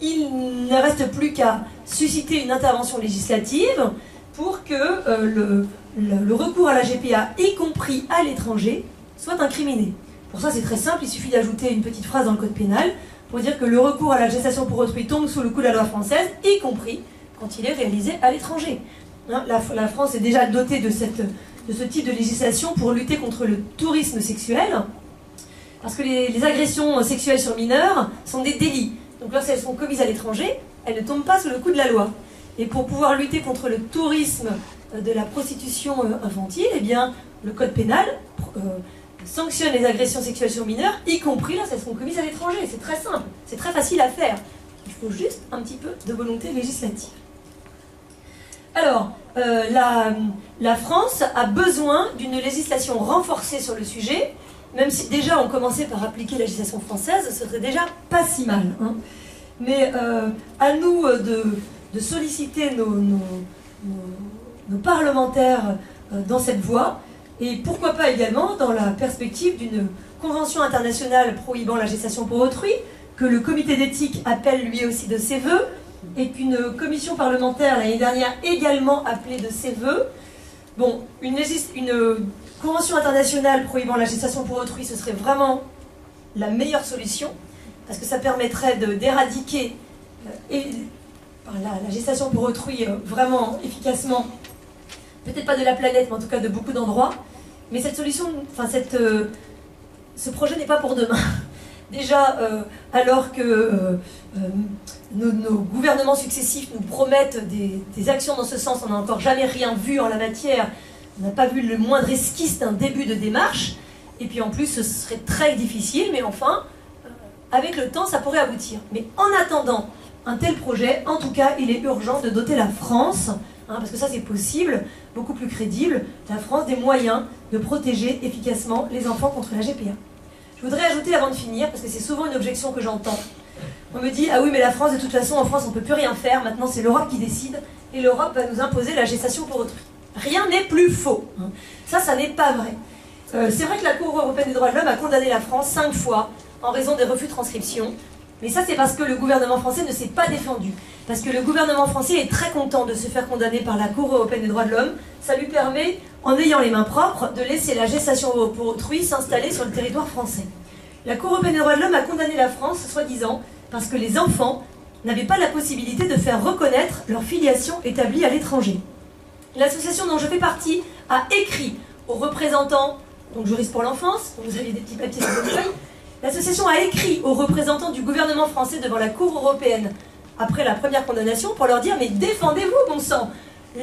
Il ne reste plus qu'à susciter une intervention législative pour que le recours à la GPA, y compris à l'étranger, soit incriminé. Pour ça, c'est très simple, il suffit d'ajouter une petite phrase dans le code pénal pour dire que le recours à la gestation pour autrui tombe sous le coup de la loi française, y compris quand il est réalisé à l'étranger. Hein, la France est déjà dotée de ce type de législation pour lutter contre le tourisme sexuel, parce que les agressions sexuelles sur mineurs sont des délits. Donc lorsqu'elles sont commises à l'étranger, elles ne tombent pas sous le coup de la loi. Et pour pouvoir lutter contre le tourisme de la prostitution infantile, eh bien, le code pénal sanctionne les agressions sexuelles sur mineurs, y compris lorsqu'elles sont commises à l'étranger. C'est très simple, c'est très facile à faire. Il faut juste un petit peu de volonté législative. Alors, la France a besoin d'une législation renforcée sur le sujet, même si déjà on commençait par appliquer la législation française, ce serait déjà pas si mal. Hein. Mais à nous de solliciter nos parlementaires dans cette voie, et pourquoi pas également dans la perspective d'une convention internationale prohibant la gestation pour autrui, que le comité d'éthique appelle lui aussi de ses voeux, et qu'une commission parlementaire l'année dernière également appelée de ses voeux. Bon, une convention internationale prohibant la gestation pour autrui, ce serait vraiment la meilleure solution, parce que ça permettrait d'éradiquer la gestation pour autrui vraiment efficacement, peut-être pas de la planète, mais en tout cas de beaucoup d'endroits. Mais cette solution, enfin ce projet n'est pas pour demain. Déjà, alors que nos gouvernements successifs nous promettent des actions dans ce sens, on n'a encore jamais rien vu en la matière, on n'a pas vu le moindre esquisse d'un début de démarche, et puis en plus ce serait très difficile, mais enfin, avec le temps ça pourrait aboutir. Mais en attendant un tel projet, en tout cas il est urgent de doter la France, parce que ça c'est possible, beaucoup plus crédible, la France des moyens de protéger efficacement les enfants contre la GPA. Je voudrais ajouter avant de finir, parce que c'est souvent une objection que j'entends. On me dit, ah oui mais la France de toute façon, en France on ne peut plus rien faire, maintenant c'est l'Europe qui décide, et l'Europe va nous imposer la gestation pour autrui. Rien n'est plus faux. Ça n'est pas vrai. C'est vrai que la Cour européenne des droits de l'homme a condamné la France 5 fois en raison des refus de transcription. Mais ça, c'est parce que le gouvernement français ne s'est pas défendu. Parce que le gouvernement français est très content de se faire condamner par la Cour européenne des droits de l'homme. Ça lui permet, en ayant les mains propres, de laisser la gestation pour autrui s'installer sur le territoire français. La Cour européenne des droits de l'homme a condamné la France, soi-disant, parce que les enfants n'avaient pas la possibilité de faire reconnaître leur filiation établie à l'étranger. L'association dont je fais partie a écrit aux représentants, donc juristes pour l'enfance, vous aviez des petits papiers sur votre feuille, l'association a écrit aux représentants du gouvernement français devant la Cour européenne après la première condamnation pour leur dire « Mais défendez-vous, bon sang !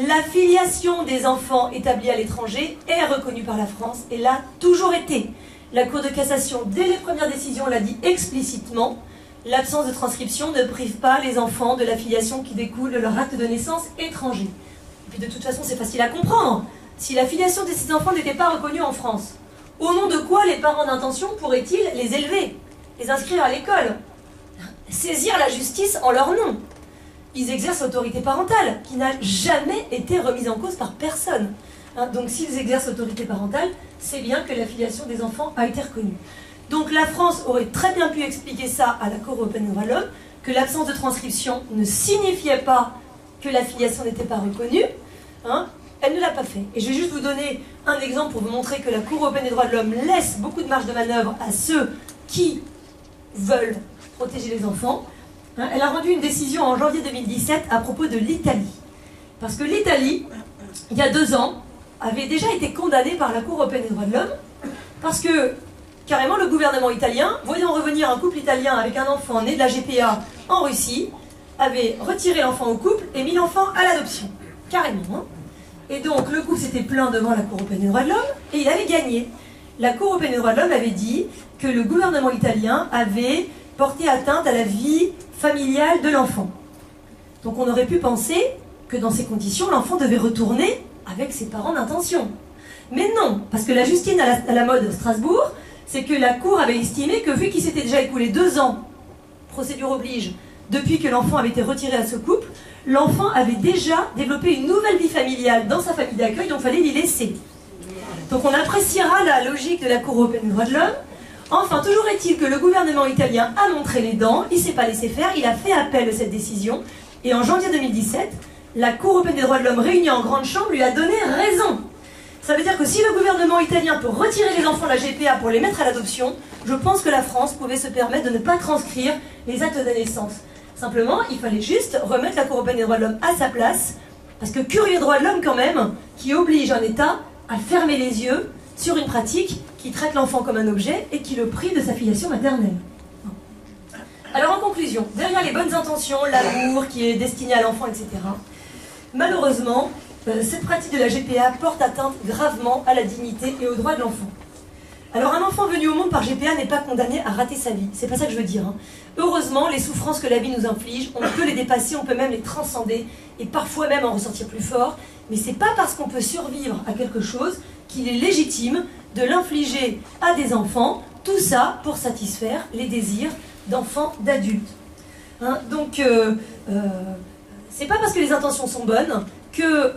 La filiation des enfants établis à l'étranger est reconnue par la France et l'a toujours été. La Cour de cassation, dès les premières décisions, l'a dit explicitement. L'absence de transcription ne prive pas les enfants de la filiation qui découle de leur acte de naissance étranger. » Et puis de toute façon, c'est facile à comprendre. Si la filiation de ces enfants n'était pas reconnue en France, au nom de quoi les parents d'intention pourraient-ils les élever, les inscrire à l'école, saisir la justice en leur nom? Ils exercent l'autorité parentale, qui n'a jamais été remise en cause par personne. Donc s'ils exercent l'autorité parentale, c'est bien que la filiation des enfants a été reconnue. Donc la France aurait très bien pu expliquer ça à la Cour européenne des droits de l'homme, que l'absence de transcription ne signifiait pas que la filiation n'était pas reconnue. Elle ne l'a pas fait. Et je vais juste vous donner un exemple pour vous montrer que la Cour européenne des droits de l'homme laisse beaucoup de marge de manœuvre à ceux qui veulent protéger les enfants. Elle a rendu une décision en janvier 2017 à propos de l'Italie. Parce que l'Italie, il y a 2 ans, avait déjà été condamnée par la Cour européenne des droits de l'homme parce que carrément le gouvernement italien, voyant revenir un couple italien avec un enfant né de la GPA en Russie, avait retiré l'enfant au couple et mis l'enfant à l'adoption. Carrément. Hein. Et donc le couple s'était plaint devant la Cour européenne des droits de l'homme et il avait gagné. La Cour européenne des droits de l'homme avait dit que le gouvernement italien avait porté atteinte à la vie familiale de l'enfant. Donc on aurait pu penser que dans ces conditions, l'enfant devait retourner avec ses parents d'intention. Mais non, parce que la Justine à la mode de Strasbourg, c'est que la Cour avait estimé que vu qu'il s'était déjà écoulé 2 ans, procédure oblige, depuis que l'enfant avait été retiré à ce couple, l'enfant avait déjà développé une nouvelle vie familiale dans sa famille d'accueil, donc il fallait l'y laisser. Donc on appréciera la logique de la Cour européenne des droits de l'homme. Enfin, toujours est-il que le gouvernement italien a montré les dents, il ne s'est pas laissé faire, il a fait appel de cette décision, et en janvier 2017, la Cour européenne des droits de l'homme réunie en grande chambre lui a donné raison. Ça veut dire que si le gouvernement italien peut retirer les enfants de la GPA pour les mettre à l'adoption, je pense que la France pouvait se permettre de ne pas transcrire les actes de naissance. Simplement, il fallait juste remettre la Cour européenne des droits de l'homme à sa place, parce que curieux droit de l'homme quand même, qui oblige un État à fermer les yeux sur une pratique qui traite l'enfant comme un objet et qui le prive de sa filiation maternelle. Alors en conclusion, derrière les bonnes intentions, l'amour qui est destiné à l'enfant, etc., malheureusement, cette pratique de la GPA porte atteinte gravement à la dignité et aux droits de l'enfant. Alors un enfant venu au monde par GPA n'est pas condamné à rater sa vie, c'est pas ça que je veux dire. Hein. Heureusement, les souffrances que la vie nous inflige, on peut les dépasser, on peut même les transcender et parfois même en ressortir plus fort, mais c'est pas parce qu'on peut survivre à quelque chose qu'il est légitime de l'infliger à des enfants, tout ça pour satisfaire les désirs d'enfants, d'adultes. Hein, donc, c'est pas parce que les intentions sont bonnes que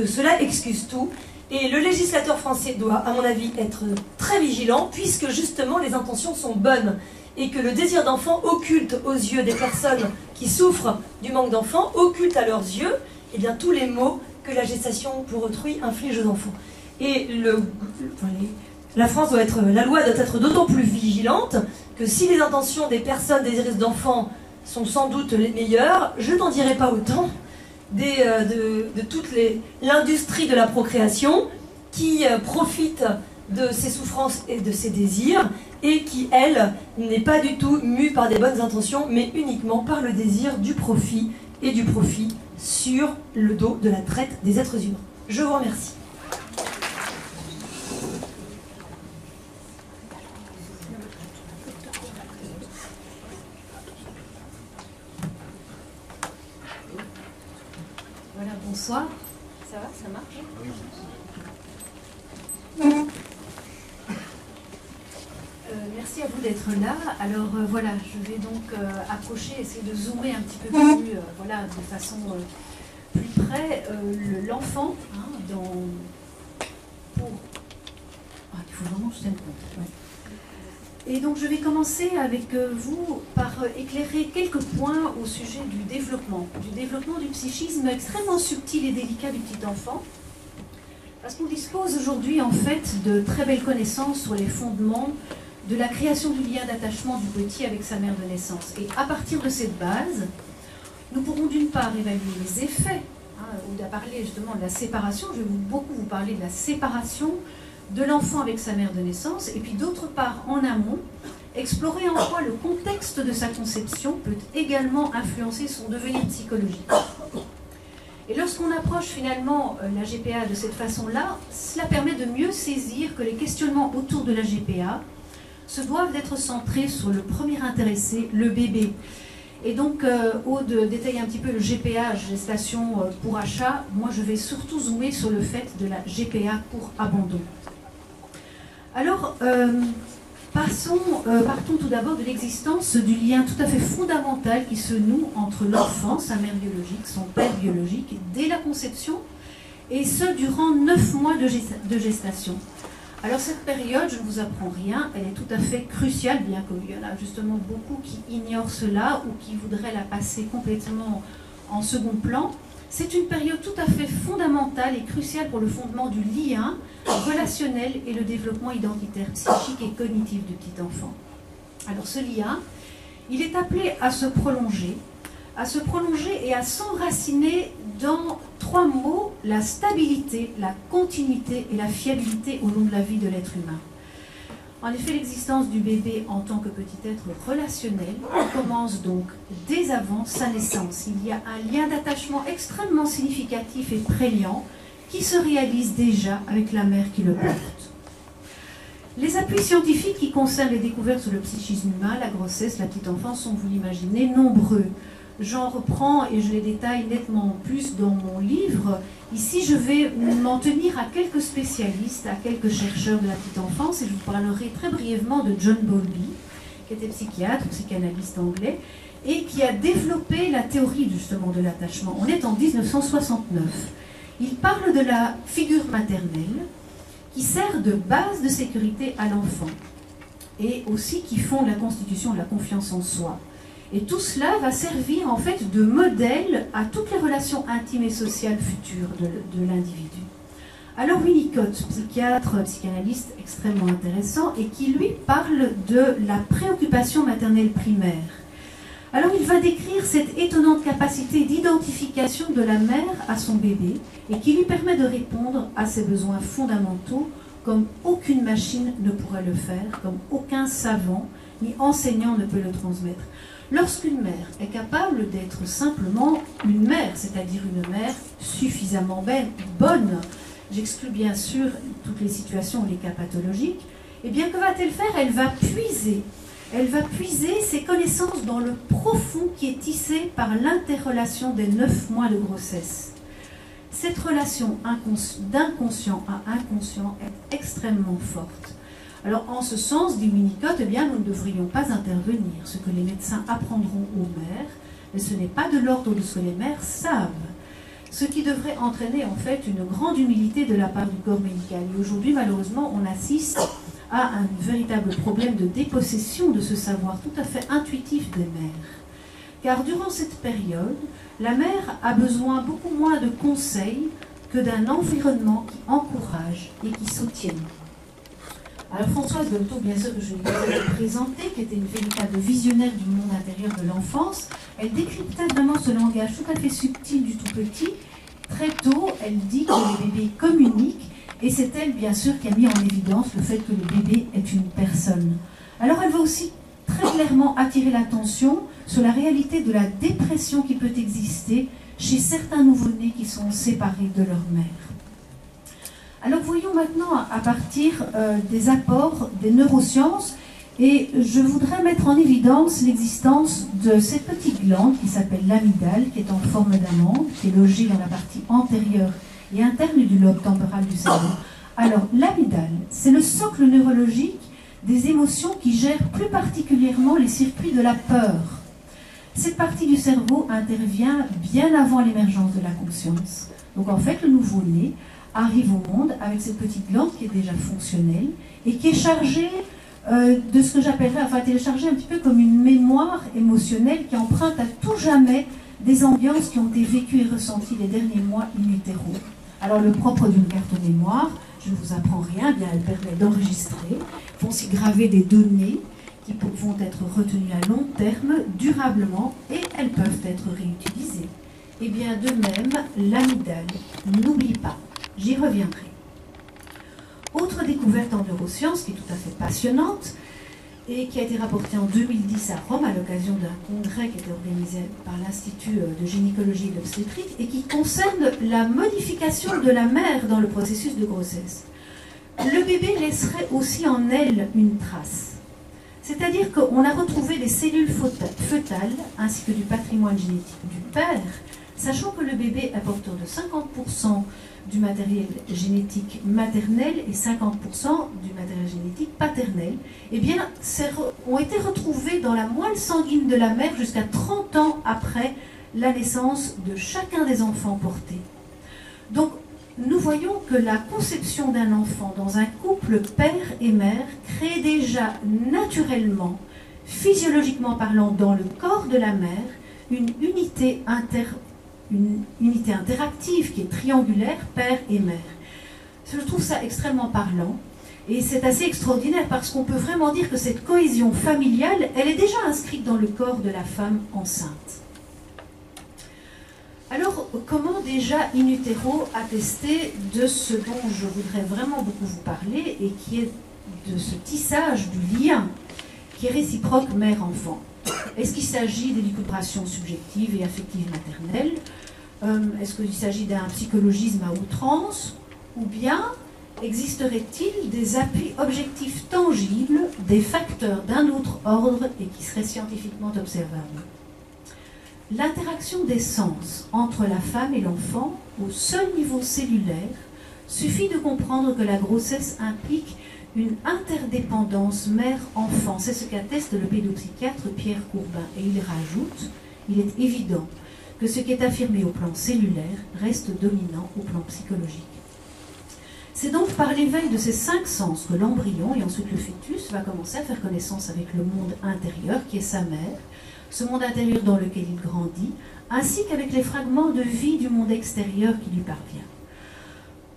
cela excuse tout. Et le législateur français doit, à mon avis, être très vigilant, puisque justement les intentions sont bonnes. Et que le désir d'enfant occulte aux yeux des personnes qui souffrent du manque d'enfants, occulte à leurs yeux eh bien, tous les maux que la gestation pour autrui inflige aux enfants. Et la loi doit être d'autant plus vigilante que si les intentions des personnes désireuses d'enfants sont sans doute les meilleures, je n'en dirai pas autant de toute l'industrie de la procréation qui profite de ses souffrances et de ses désirs et qui, elle, n'est pas du tout mue par des bonnes intentions, mais uniquement par le désir du profit et du profit sur le dos de la traite des êtres humains. Je vous remercie. Voilà, bonsoir. Ça va, ça marche? Merci à vous d'être là. Alors voilà, je vais donc approcher, essayer de zoomer un petit peu plus, voilà, de façon plus près, l'enfant, hein, il faut vraiment que je tienne compte. Ouais. Et donc je vais commencer avec vous par éclairer quelques points au sujet du développement du psychisme extrêmement subtil et délicat du petit enfant. Parce qu'on dispose aujourd'hui en fait de très belles connaissances sur les fondements de la création du lien d'attachement du petit avec sa mère de naissance. Et à partir de cette base, nous pourrons d'une part évaluer les effets, ou parler justement de la séparation. Je vais beaucoup vous parler de la séparation de l'enfant avec sa mère de naissance, et puis d'autre part, en amont, explorer en quoi le contexte de sa conception peut également influencer son devenir psychologique. Et lorsqu'on approche finalement la GPA de cette façon-là, cela permet de mieux saisir que les questionnements autour de la GPA se doivent d'être centrés sur le premier intéressé, le bébé. Et donc, au de détailler un petit peu le GPA, gestation pour achat, moi je vais surtout zoomer sur le fait de la GPA pour abandon. Alors, partons tout d'abord de l'existence du lien tout à fait fondamental qui se noue entre l'enfant, sa mère biologique, son père biologique, dès la conception, et ce durant 9 mois de gestation. Alors cette période, je ne vous apprends rien, elle est tout à fait cruciale, bien qu'il y en a justement beaucoup qui ignorent cela ou qui voudraient la passer complètement en second plan. C'est une période tout à fait fondamentale et cruciale pour le fondement du lien relationnel et le développement identitaire, psychique et cognitif du petit enfant. Alors ce lien, il est appelé à se prolonger et à s'enraciner dans 3 mots: la stabilité, la continuité et la fiabilité au long de la vie de l'être humain. En effet, l'existence du bébé en tant que petit être relationnel commence donc dès avant sa naissance. Il y a un lien d'attachement extrêmement significatif et prégnant qui se réalise déjà avec la mère qui le porte. Les appuis scientifiques qui concernent les découvertes sur le psychisme humain, la grossesse, la petite enfance sont, vous l'imaginez, nombreux. J'en reprends et je les détaille nettement plus dans mon livre. Ici, je vais m'en tenir à quelques spécialistes, à quelques chercheurs de la petite enfance, et je vous parlerai très brièvement de John Bowlby, qui était psychiatre, psychanalyste anglais, et qui a développé la théorie justement de l'attachement. On est en 1969. Il parle de la figure maternelle qui sert de base de sécurité à l'enfant et aussi qui fonde la constitution de la confiance en soi. Et tout cela va servir en fait de modèle à toutes les relations intimes et sociales futures de l'individu. Alors Winnicott, psychiatre, psychanalyste extrêmement intéressant, et qui lui parle de la préoccupation maternelle primaire. Alors il va décrire cette étonnante capacité d'identification de la mère à son bébé et qui lui permet de répondre à ses besoins fondamentaux comme aucune machine ne pourrait le faire, comme aucun savant ni enseignant ne peut le transmettre. Lorsqu'une mère est capable d'être simplement une mère, c'est-à-dire une mère suffisamment bonne, j'exclus bien sûr toutes les situations ou les cas pathologiques, eh bien que va-t-elle faire? Elle va puiser ses connaissances dans le profond qui est tissé par l'interrelation des 9 mois de grossesse. Cette relation d'inconscient à inconscient est extrêmement forte. Alors, en ce sens, dit Winnicott, eh bien, nous ne devrions pas intervenir. Ce que les médecins apprendront aux mères, mais ce n'est pas de l'ordre de ce que les mères savent. Ce qui devrait entraîner, en fait, une grande humilité de la part du corps médical. Et aujourd'hui, malheureusement, on assiste à un véritable problème de dépossession de ce savoir tout à fait intuitif des mères. Car durant cette période, la mère a besoin beaucoup moins de conseils que d'un environnement qui encourage et qui soutienne. Alors Françoise Dolto, bien sûr que je l'ai présentée, qui était une véritable visionnaire du monde intérieur de l'enfance, elle décrypta vraiment ce langage tout à fait subtil du tout petit. Très tôt, elle dit que les bébés communiquent, et c'est elle, bien sûr, qui a mis en évidence le fait que le bébé est une personne. Alors elle va aussi très clairement attirer l'attention sur la réalité de la dépression qui peut exister chez certains nouveau-nés qui sont séparés de leur mère. Alors voyons maintenant à partir des apports des neurosciences, et je voudrais mettre en évidence l'existence de cette petite glande qui s'appelle l'amygdale, qui est en forme d'amande, qui est logée dans la partie antérieure et interne du lobe temporal du cerveau. Alors l'amygdale, c'est le socle neurologique des émotions qui gèrent plus particulièrement les circuits de la peur. Cette partie du cerveau intervient bien avant l'émergence de la conscience. Donc en fait, le nouveau-né arrive au monde avec cette petite glande qui est déjà fonctionnelle et qui est chargée de ce que j'appellerais, enfin elle est chargée un petit peu comme une mémoire émotionnelle qui emprunte à tout jamais des ambiances qui ont été vécues et ressenties les derniers mois in utero. Alors le propre d'une carte mémoire, je ne vous apprends rien, bien elle permet d'enregistrer, vont s'y graver des données qui vont être retenues à long terme, durablement, et elles peuvent être réutilisées. Et bien de même, l'amygdale, n'oublie pas. J'y reviendrai. Autre découverte en neurosciences qui est tout à fait passionnante et qui a été rapportée en 2010 à Rome à l'occasion d'un congrès qui était organisé par l'Institut de gynécologie et d'obstétrique et qui concerne la modification de la mère dans le processus de grossesse. Le bébé laisserait aussi en elle une trace. C'est-à-dire qu'on a retrouvé des cellules fœtales ainsi que du patrimoine génétique du père, sachant que le bébé est porteur de 50% du matériel génétique maternel et 50% du matériel génétique paternel, eh bien, ont été retrouvés dans la moelle sanguine de la mère jusqu'à 30 ans après la naissance de chacun des enfants portés. Donc, nous voyons que la conception d'un enfant dans un couple père et mère crée déjà naturellement, physiologiquement parlant, dans le corps de la mère, une unité interactive qui est triangulaire, père et mère. Je trouve ça extrêmement parlant et c'est assez extraordinaire parce qu'on peut vraiment dire que cette cohésion familiale, elle est déjà inscrite dans le corps de la femme enceinte. Alors, comment déjà in utero attester de ce dont je voudrais vraiment beaucoup vous parler et qui est de ce tissage du lien qui est réciproque mère-enfant. Est-ce qu'il s'agit d'élucubration subjective et affective maternelle? Est-ce qu'il s'agit d'un psychologisme à outrance? Ou bien existerait-il des appuis objectifs tangibles, des facteurs d'un autre ordre et qui seraient scientifiquement observables? L'interaction des sens entre la femme et l'enfant au seul niveau cellulaire suffit de comprendre que la grossesse implique une interdépendance mère-enfant. C'est ce qu'atteste le pédopsychiatre Pierre Courbin. Et il rajoute, il est évident que ce qui est affirmé au plan cellulaire reste dominant au plan psychologique. C'est donc par l'éveil de ces 5 sens que l'embryon et ensuite le fœtus va commencer à faire connaissance avec le monde intérieur qui est sa mère, ce monde intérieur dans lequel il grandit, ainsi qu'avec les fragments de vie du monde extérieur qui lui parvient.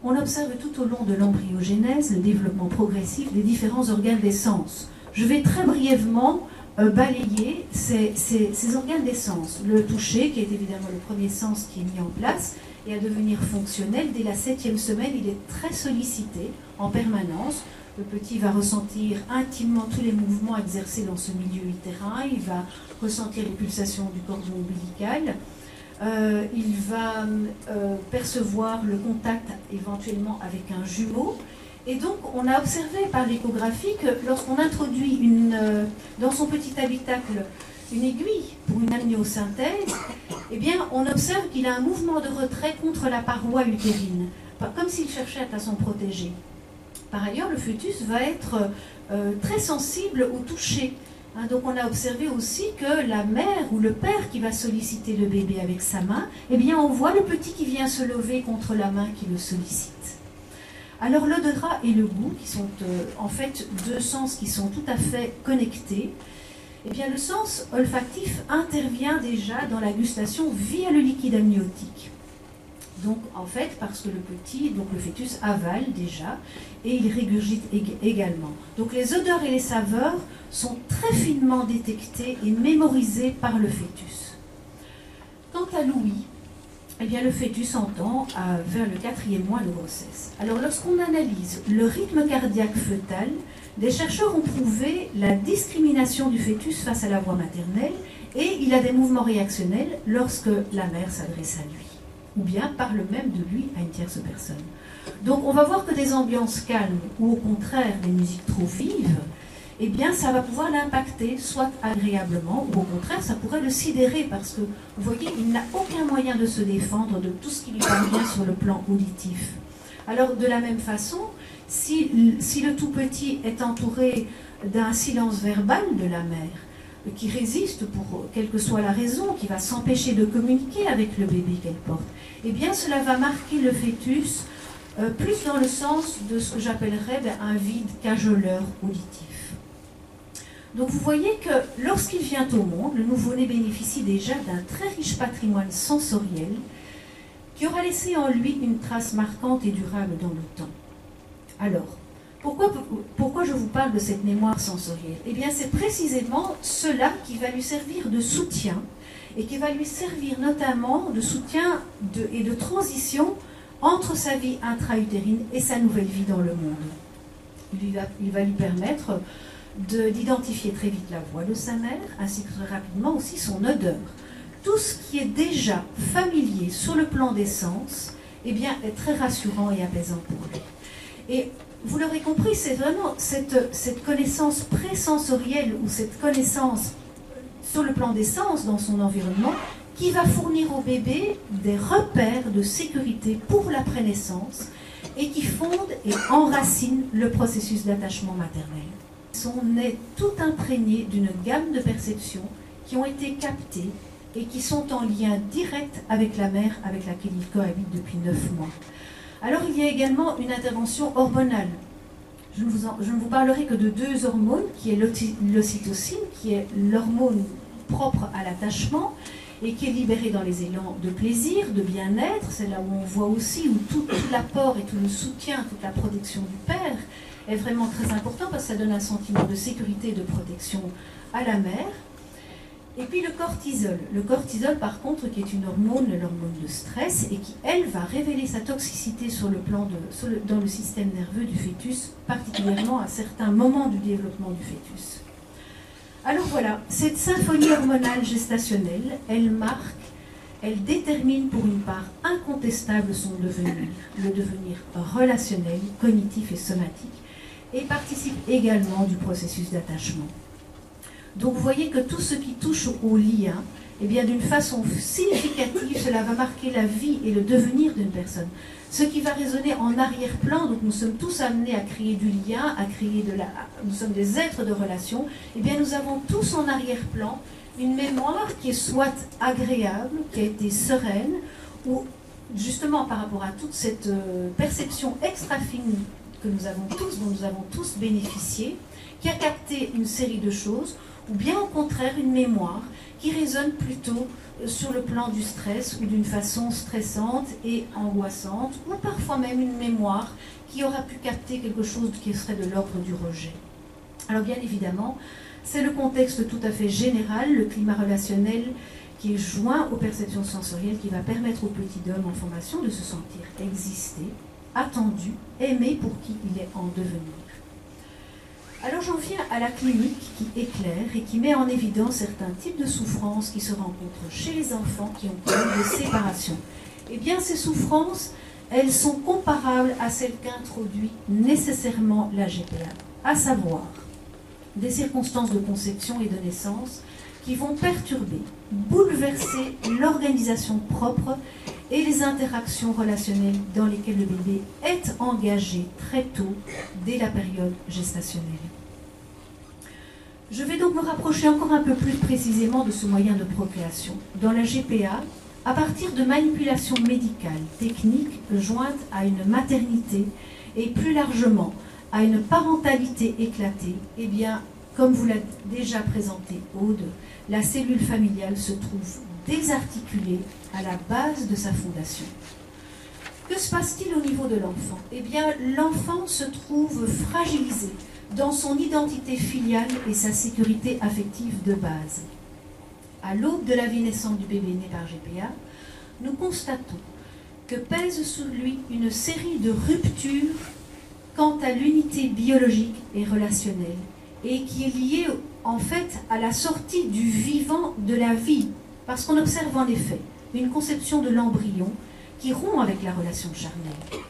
On observe tout au long de l'embryogénèse le développement progressif des différents organes des sens. Je vais très brièvement balayer ces organes des sens. Le toucher, qui est évidemment le premier sens qui est mis en place, et à devenir fonctionnel, dès la 7e semaine, il est très sollicité en permanence. Le petit va ressentir intimement tous les mouvements exercés dans ce milieu utérin, il va ressentir les pulsations du cordon ombilical, il va percevoir le contact éventuellement avec un jumeau. Et donc, on a observé par l'échographie que lorsqu'on introduit dans son petit habitacle une aiguille pour une amniosynthèse, eh bien, on observe qu'il a un mouvement de retrait contre la paroi utérine, comme s'il cherchait à s'en protéger. Par ailleurs, le fœtus va être très sensible au toucher. Donc, on a observé aussi que la mère ou le père qui va solliciter le bébé avec sa main, eh bien, on voit le petit qui vient se lever contre la main qui le sollicite. Alors, l'odorat et le goût, qui sont en fait 2 sens qui sont tout à fait connectés, eh bien, le sens olfactif intervient déjà dans la gustation via le liquide amniotique. Donc, en fait, parce que le fœtus avale déjà et il régurgite également. Donc, les odeurs et les saveurs sont très finement détectées et mémorisées par le fœtus. Quant à l'ouïe, eh bien, le fœtus entend vers le 4e mois de grossesse. Alors, lorsqu'on analyse le rythme cardiaque fœtal, des chercheurs ont prouvé la discrimination du fœtus face à la voix maternelle et il a des mouvements réactionnels lorsque la mère s'adresse à lui, ou bien parle même de lui à une tierce personne. Donc on va voir que des ambiances calmes ou au contraire des musiques trop vives, eh bien ça va pouvoir l'impacter, soit agréablement ou au contraire ça pourrait le sidérer parce que, vous voyez, il n'a aucun moyen de se défendre de tout ce qui lui parvient sur le plan auditif. Alors de la même façon, si le tout petit est entouré d'un silence verbal de la mère, qui résiste pour quelle que soit la raison, qui va s'empêcher de communiquer avec le bébé qu'elle porte, eh bien cela va marquer le fœtus plus dans le sens de ce que j'appellerais un vide cajoleur auditif. Donc vous voyez que lorsqu'il vient au monde, le nouveau-né bénéficie déjà d'un très riche patrimoine sensoriel qui aura laissé en lui une trace marquante et durable dans le temps. Alors, pourquoi je vous parle de cette mémoire sensorielle? Eh bien, c'est précisément cela qui va lui servir de soutien et qui va lui servir notamment de soutien et de transition entre sa vie intra-utérine et sa nouvelle vie dans le monde. Il va lui permettre d'identifier très vite la voix de sa mère, ainsi que très rapidement aussi son odeur. Tout ce qui est déjà familier sur le plan des sens, eh bien, est très rassurant et apaisant pour lui. Et vous l'aurez compris, c'est vraiment cette connaissance présensorielle ou cette connaissance sur le plan des sens dans son environnement qui va fournir au bébé des repères de sécurité pour la prénaissance et qui fonde et enracine le processus d'attachement maternel. On est tout imprégné d'une gamme de perceptions qui ont été captées et qui sont en lien direct avec la mère avec laquelle il cohabite depuis 9 mois. Alors il y a également une intervention hormonale. Je ne vous parlerai que de 2 hormones, qui est l'ocytocine, qui est l'hormone propre à l'attachement et qui est libérée dans les élans de plaisir, de bien-être. C'est là où on voit aussi où tout l'apport et tout le soutien, toute la protection du père est vraiment très important parce que ça donne un sentiment de sécurité et de protection à la mère. Et puis le cortisol. Le cortisol, par contre, qui est une hormone, l'hormone de stress, et qui, elle, va révéler sa toxicité sur le plan dans le système nerveux du fœtus, particulièrement à certains moments du développement du fœtus. Alors voilà, cette symphonie hormonale gestationnelle, elle détermine pour une part incontestable son devenir, le devenir relationnel, cognitif et somatique, et participe également du processus d'attachement. Donc vous voyez que tout ce qui touche au lien, eh bien d'une façon significative, cela va marquer la vie et le devenir d'une personne. Ce qui va résonner en arrière-plan, donc nous sommes tous amenés à créer du lien, nous sommes des êtres de relation, eh bien nous avons tous en arrière-plan une mémoire qui est soit agréable, qui a été sereine, ou justement par rapport à toute cette perception extra-fine que nous avons tous, dont nous avons tous bénéficié, qui a capté une série de choses, ou bien au contraire une mémoire qui résonne plutôt sur le plan du stress ou d'une façon stressante et angoissante, ou parfois même une mémoire qui aura pu capter quelque chose qui serait de l'ordre du rejet. Alors bien évidemment, c'est le contexte tout à fait général, le climat relationnel qui est joint aux perceptions sensorielles qui va permettre au petit homme en formation de se sentir exister, attendu, aimé pour qui il est en devenir. Alors j'en viens à la clinique qui éclaire et qui met en évidence certains types de souffrances qui se rencontrent chez les enfants qui ont connu des séparations. Eh bien ces souffrances, elles sont comparables à celles qu'introduit nécessairement la GPA, à savoir des circonstances de conception et de naissance qui vont perturber, bouleverser l'organisation propre et les interactions relationnelles dans lesquelles le bébé est engagé très tôt, dès la période gestationnelle. Je vais donc me rapprocher encore un peu plus précisément de ce moyen de procréation. Dans la GPA, à partir de manipulations médicales, techniques jointes à une maternité et plus largement à une parentalité éclatée, eh bien, comme vous l'a déjà présenté Aude, la cellule familiale se trouve désarticulée à la base de sa fondation. Que se passe-t-il au niveau de l'enfant? Eh bien, l'enfant se trouve fragilisé dans son identité filiale et sa sécurité affective de base. À l'aube de la vie naissante du bébé né par GPA, nous constatons que pèse sur lui une série de ruptures quant à l'unité biologique et relationnelle, et qui est liée en fait à la sortie du vivant de la vie, parce qu'on observe en effet une conception de l'embryon qui rompt avec la relation charnelle.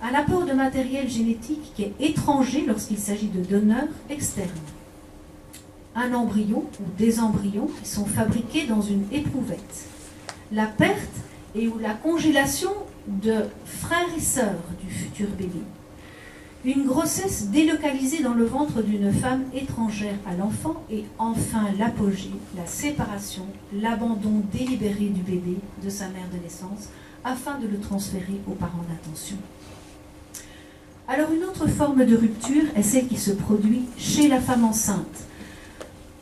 Un apport de matériel génétique qui est étranger lorsqu'il s'agit de donneurs externes. Un embryon ou des embryons qui sont fabriqués dans une éprouvette. La perte et ou la congélation de frères et sœurs du futur bébé. Une grossesse délocalisée dans le ventre d'une femme étrangère à l'enfant et enfin l'apogée, la séparation, l'abandon délibéré du bébé de sa mère de naissance afin de le transférer aux parents d'intention. Alors une autre forme de rupture est celle qui se produit chez la femme enceinte.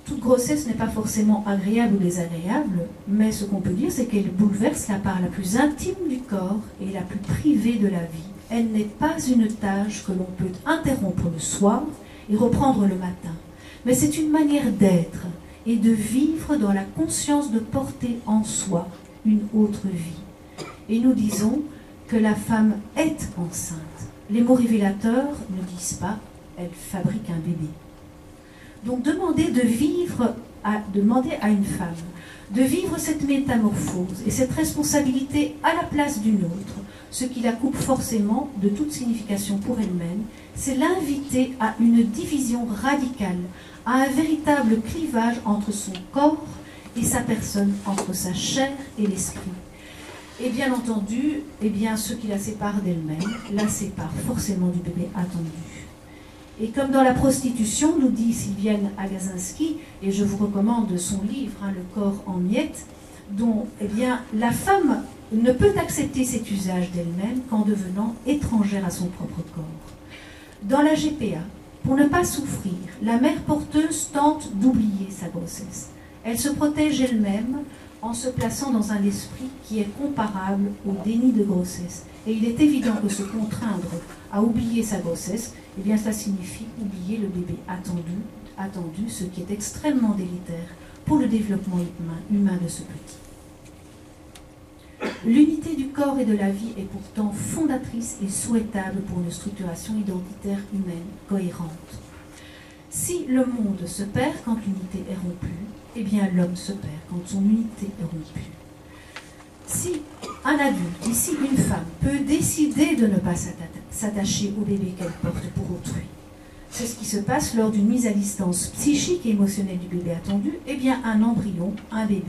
Toute grossesse n'est pas forcément agréable ou désagréable, mais ce qu'on peut dire, c'est qu'elle bouleverse la part la plus intime du corps et la plus privée de la vie. Elle n'est pas une tâche que l'on peut interrompre le soir et reprendre le matin, mais c'est une manière d'être et de vivre dans la conscience de porter en soi une autre vie. Et nous disons que la femme est enceinte. Les mots révélateurs ne disent pas « elle fabrique un bébé ». Donc demander à une femme de vivre cette métamorphose et cette responsabilité à la place d'une autre, ce qui la coupe forcément de toute signification pour elle-même, c'est l'inviter à une division radicale, à un véritable clivage entre son corps et sa personne, entre sa chair et l'esprit. Et bien entendu, ce qui la sépare d'elle-même, la sépare forcément du bébé attendu. Et comme dans la prostitution, nous dit Sylviane Agacinski, et je vous recommande son livre, Le corps en miettes, dont la femme ne peut accepter cet usage d'elle-même qu'en devenant étrangère à son propre corps. Dans la GPA, pour ne pas souffrir, la mère porteuse tente d'oublier sa grossesse. Elle se protège elle-même en se plaçant dans un esprit qui est comparable au déni de grossesse. Et il est évident que se contraindre à oublier sa grossesse, cela signifie oublier le bébé attendu, ce qui est extrêmement délétère pour le développement humain de ce petit. L'unité du corps et de la vie est pourtant fondatrice et souhaitable pour une structuration identitaire humaine cohérente. Si le monde se perd quand l'unité est rompue, eh bien l'homme se perd quand son unité est rompue. Si un adulte, ici une femme, peut décider de ne pas s'attacher au bébé qu'elle porte pour autrui, c'est ce qui se passe lors d'une mise à distance psychique et émotionnelle du bébé attendu, eh bien un embryon, un bébé,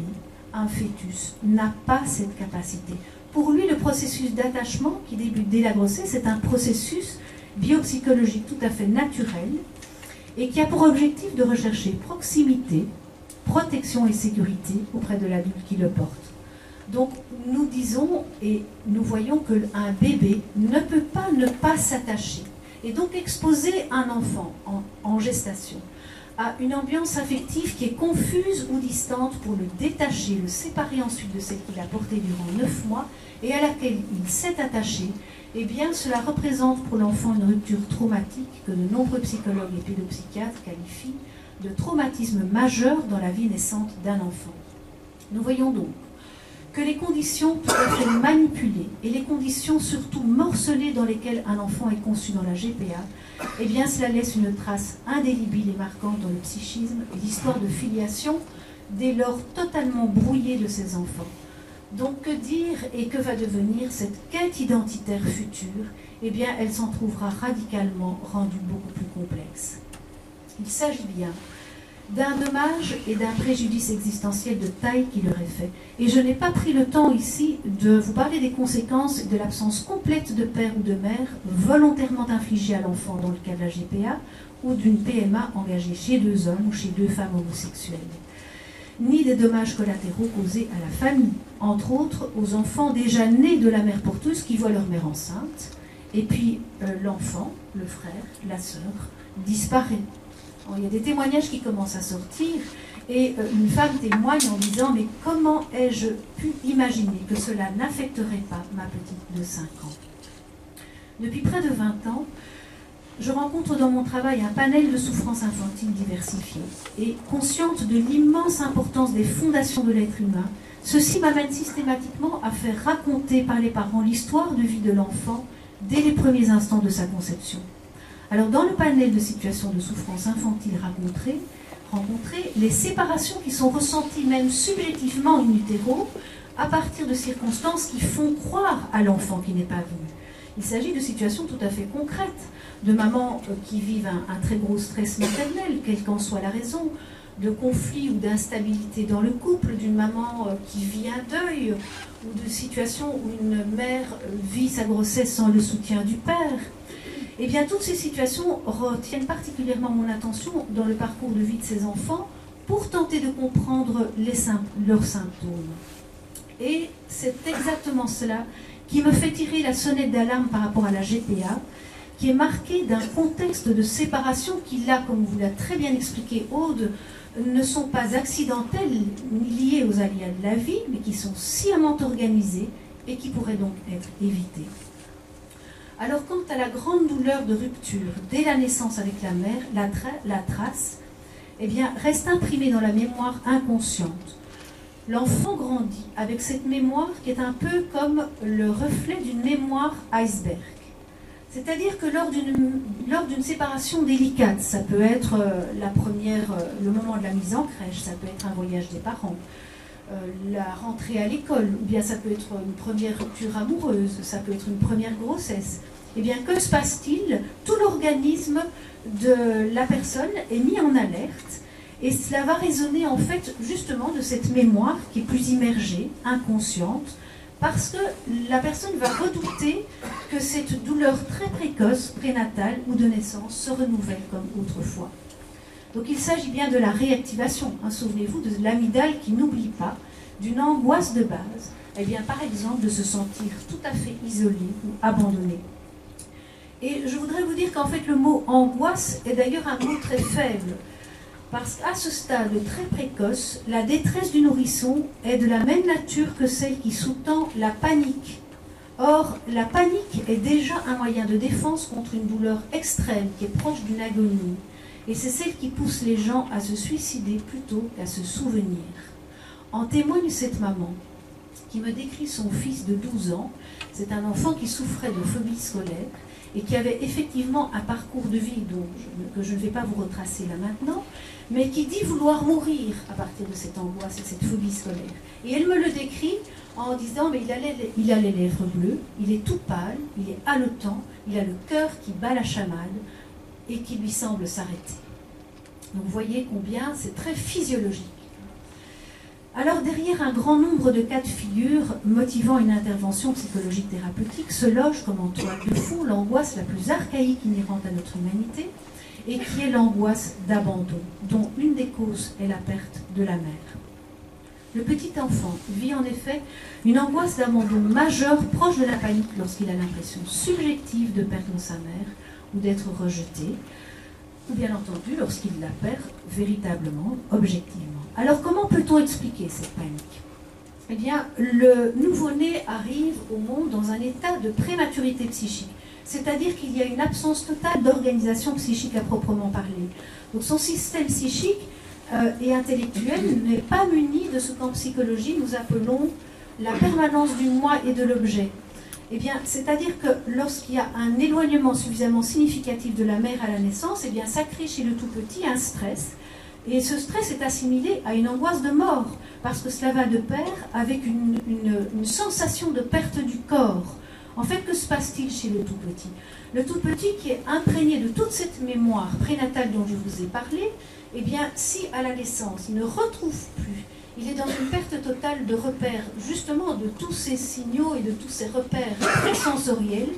un fœtus n'a pas cette capacité. Pour lui, le processus d'attachement qui débute dès la grossesse est un processus biopsychologique tout à fait naturel et qui a pour objectif de rechercher proximité, protection et sécurité auprès de l'adulte qui le porte. Donc nous disons et nous voyons qu'un bébé ne peut pas ne pas s'attacher. Et donc exposer un enfant en gestation à une ambiance affective qui est confuse ou distante pour le détacher, le séparer ensuite de celle qu'il a portée durant 9 mois et à laquelle il s'est attaché, eh bien cela représente pour l'enfant une rupture traumatique que de nombreux psychologues et pédopsychiatres qualifient de traumatisme majeur dans la vie naissante d'un enfant. Nous voyons donc que les conditions peuvent être manipulées et les conditions surtout morcelées dans lesquelles un enfant est conçu dans la GPA, eh bien cela laisse une trace indélébile et marquante dans le psychisme et l'histoire de filiation dès lors totalement brouillée de ces enfants. Donc que dire et que va devenir cette quête identitaire future? Eh bien elle s'en trouvera radicalement rendue beaucoup plus complexe. Il s'agit bien d'un dommage et d'un préjudice existentiel de taille qui leur est fait. Et je n'ai pas pris le temps ici de vous parler des conséquences de l'absence complète de père ou de mère volontairement infligée à l'enfant dans le cas de la GPA ou d'une PMA engagée chez 2 hommes ou chez 2 femmes homosexuelles, ni des dommages collatéraux causés à la famille, entre autres aux enfants déjà nés de la mère porteuse qui voient leur mère enceinte, et puis l'enfant, le frère, la sœur, disparaît. Alors, il y a des témoignages qui commencent à sortir et une femme témoigne en disant « Mais comment ai-je pu imaginer que cela n'affecterait pas ma petite de 5 ans ?» Depuis près de 20 ans, je rencontre dans mon travail un panel de souffrances infantiles diversifiées et consciente de l'immense importance des fondations de l'être humain, ceci m'amène systématiquement à faire raconter par les parents l'histoire de vie de l'enfant dès les premiers instants de sa conception. Alors, dans le panel de situations de souffrance infantile rencontrées, les séparations qui sont ressenties même subjectivement in utero à partir de circonstances qui font croire à l'enfant qui n'est pas venu. Il s'agit de situations tout à fait concrètes, de mamans qui vivent un très gros stress maternel, quelle qu'en soit la raison, de conflits ou d'instabilité dans le couple, d'une maman qui vit un deuil, ou de situations où une mère vit sa grossesse sans le soutien du père. Eh bien, toutes ces situations retiennent particulièrement mon attention dans le parcours de vie de ces enfants pour tenter de comprendre leurs symptômes. Et c'est exactement cela qui me fait tirer la sonnette d'alarme par rapport à la GPA, qui est marquée d'un contexte de séparation qui, là, comme vous l'a très bien expliqué Aude, ne sont pas accidentelles ni liées aux aléas de la vie, mais qui sont sciemment organisées et qui pourraient donc être évitées. Alors, quant à la grande douleur de rupture dès la naissance avec la mère, la trace, eh bien, reste imprimée dans la mémoire inconsciente. L'enfant grandit avec cette mémoire qui est un peu comme le reflet d'une mémoire iceberg. C'est-à-dire que lors d'une séparation délicate, ça peut être le moment de la mise en crèche, ça peut être un voyage des parents, la rentrée à l'école, ou bien ça peut être une première rupture amoureuse, ça peut être une première grossesse. Eh bien, que se passe-t-il? Tout l'organisme de la personne est mis en alerte et cela va résonner en fait justement de cette mémoire qui est plus immergée, inconsciente, parce que la personne va redouter que cette douleur très précoce, prénatale ou de naissance, se renouvelle comme autrefois. Donc il s'agit bien de la réactivation, souvenez-vous, de l'amygdale qui n'oublie pas, d'une angoisse de base, eh bien, par exemple de se sentir tout à fait isolé ou abandonné. Et je voudrais vous dire qu'en fait le mot angoisse est d'ailleurs un mot très faible, parce qu'à ce stade très précoce, la détresse du nourrisson est de la même nature que celle qui sous-tend la panique. Or, la panique est déjà un moyen de défense contre une douleur extrême qui est proche d'une agonie. Et c'est celle qui pousse les gens à se suicider plutôt qu'à se souvenir. En témoigne cette maman qui me décrit son fils de 12 ans. C'est un enfant qui souffrait de phobie scolaire et qui avait effectivement un parcours de vie que je ne vais pas vous retracer là maintenant, mais qui dit vouloir mourir à partir de cette angoisse et cette phobie scolaire. Et elle me le décrit en disant, mais il a les lèvres bleues, il est tout pâle, il est haletant, il a le cœur qui bat la chamade et qui lui semble s'arrêter. Donc vous voyez combien c'est très physiologique. Alors derrière un grand nombre de cas de figure motivant une intervention psychologique thérapeutique se loge comme en toile de fond l'angoisse la plus archaïque inhérente à notre humanité et qui est l'angoisse d'abandon, dont une des causes est la perte de la mère. Le petit enfant vit en effet une angoisse d'abandon majeure proche de la panique lorsqu'il a l'impression subjective de perdre sa mère ou d'être rejeté, ou bien entendu lorsqu'il la perd véritablement, objectivement. Alors comment peut-on expliquer cette panique? Eh bien, le nouveau-né arrive au monde dans un état de prématurité psychique, c'est-à-dire qu'il y a une absence totale d'organisation psychique à proprement parler. Donc son système psychique et intellectuel n'est pas muni de ce qu'en psychologie nous appelons la permanence du moi et de l'objet. Eh bien, c'est-à-dire que lorsqu'il y a un éloignement suffisamment significatif de la mère à la naissance, eh bien, ça crée chez le tout petit un stress. Et ce stress est assimilé à une angoisse de mort, parce que cela va de pair avec une sensation de perte du corps. En fait, que se passe-t-il chez le tout petit? Le tout petit qui est imprégné de toute cette mémoire prénatale dont je vous ai parlé, eh bien, si à la naissance, il ne retrouve plus, il est dans une perte totale de repères, justement de tous ces signaux et de tous ces repères sensoriels,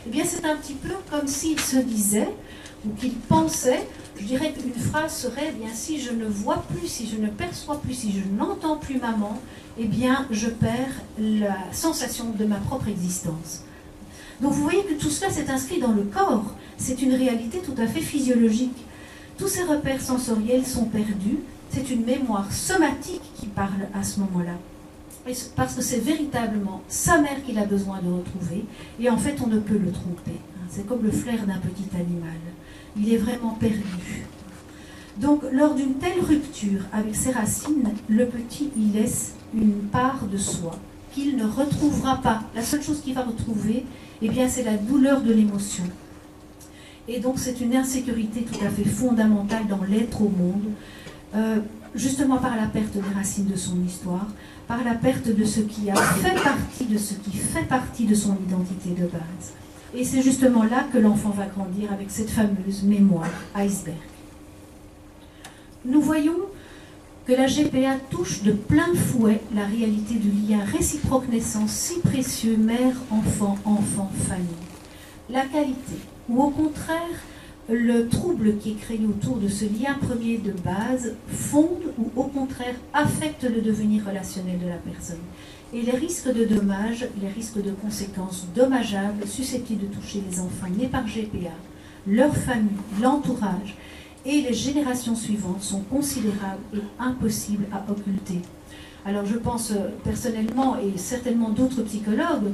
eh bien, c'est un petit peu comme s'il se disait, ou qu'il pensait, je dirais qu'une phrase serait, eh bien, si je ne vois plus, si je ne perçois plus, si je n'entends plus maman, eh bien, je perds la sensation de ma propre existence. Donc vous voyez que tout cela s'est inscrit dans le corps, c'est une réalité tout à fait physiologique. Tous ces repères sensoriels sont perdus, c'est une mémoire somatique qui parle à ce moment-là. Parce que c'est véritablement sa mère qu'il a besoin de retrouver, et en fait on ne peut le tromper. C'est comme le flair d'un petit animal. Il est vraiment perdu. Donc, lors d'une telle rupture avec ses racines, le petit y laisse une part de soi qu'il ne retrouvera pas. La seule chose qu'il va retrouver, eh bien, c'est la douleur de l'émotion. Et donc, c'est une insécurité tout à fait fondamentale dans l'être au monde, justement par la perte des racines de son histoire, par la perte de ce qui a fait partie, de ce qui fait partie de son identité de base. Et c'est justement là que l'enfant va grandir avec cette fameuse mémoire iceberg. Nous voyons que la GPA touche de plein fouet la réalité du lien réciproque naissance si précieux mère-enfant, enfant-famille. La qualité, ou au contraire, le trouble qui est créé autour de ce lien premier de base fonde ou au contraire affecte le devenir relationnel de la personne. Et les risques de dommages, les risques de conséquences dommageables susceptibles de toucher les enfants nés par GPA, leur famille, l'entourage et les générations suivantes sont considérables et impossibles à occulter. Alors je pense personnellement, et certainement d'autres psychologues,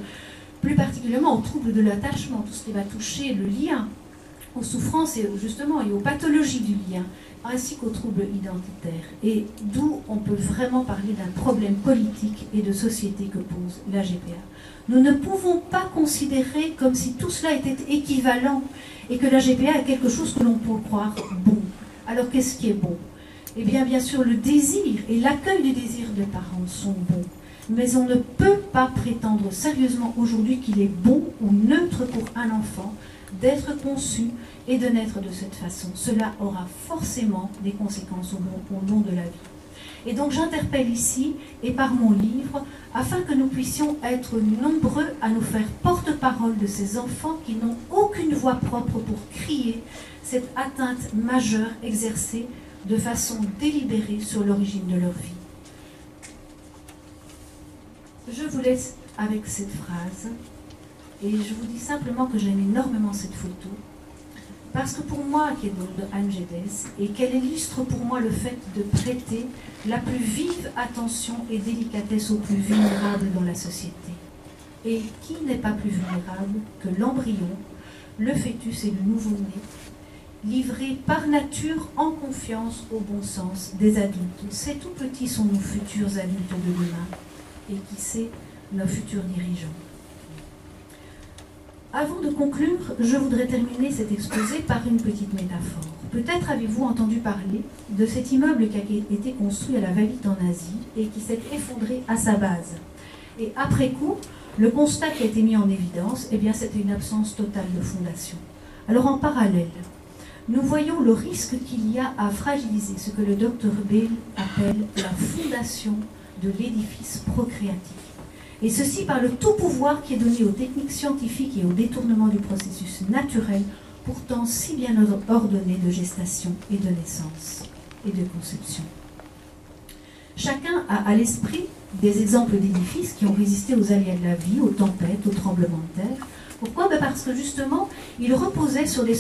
plus particulièrement aux troubles de l'attachement, tout ce qui va toucher le lien, aux souffrances et justement et aux pathologies du lien, ainsi qu'aux troubles identitaires. Et d'où on peut vraiment parler d'un problème politique et de société que pose la GPA. Nous ne pouvons pas considérer comme si tout cela était équivalent et que la GPA est quelque chose que l'on peut croire bon. Alors qu'est-ce qui est bon? Eh bien, bien sûr, le désir et l'accueil du désir des parents sont bons. Mais on ne peut pas prétendre sérieusement aujourd'hui qu'il est bon ou neutre pour un enfant d'être conçu et de naître de cette façon. Cela aura forcément des conséquences au long de la vie. Et donc j'interpelle ici, et par mon livre, afin que nous puissions être nombreux à nous faire porte-parole de ces enfants qui n'ont aucune voix propre pour crier cette atteinte majeure exercée de façon délibérée sur l'origine de leur vie. Je vous laisse avec cette phrase. Et je vous dis simplement que j'aime énormément cette photo, parce que pour moi, qui est de Anne Geddes, et qu'elle illustre pour moi le fait de prêter la plus vive attention et délicatesse aux plus vulnérables dans la société. Et qui n'est pas plus vulnérable que l'embryon, le fœtus et le nouveau-né, livrés par nature en confiance au bon sens des adultes. Ces tout petits sont nos futurs adultes de demain et qui sait, nos futurs dirigeants. Avant de conclure, je voudrais terminer cet exposé par une petite métaphore. Peut-être avez-vous entendu parler de cet immeuble qui a été construit à la va-vite en Asie et qui s'est effondré à sa base. Et après coup, le constat qui a été mis en évidence, eh bien, c'était une absence totale de fondation. Alors en parallèle, nous voyons le risque qu'il y a à fragiliser ce que le docteur Bale appelle la fondation de l'édifice procréatique. Et ceci par le tout pouvoir qui est donné aux techniques scientifiques et au détournement du processus naturel, pourtant si bien ordonné de gestation et de naissance et de conception. Chacun a à l'esprit des exemples d'édifices qui ont résisté aux aléas de la vie, aux tempêtes, aux tremblements de terre. Pourquoi? Parce que justement, ils reposaient sur des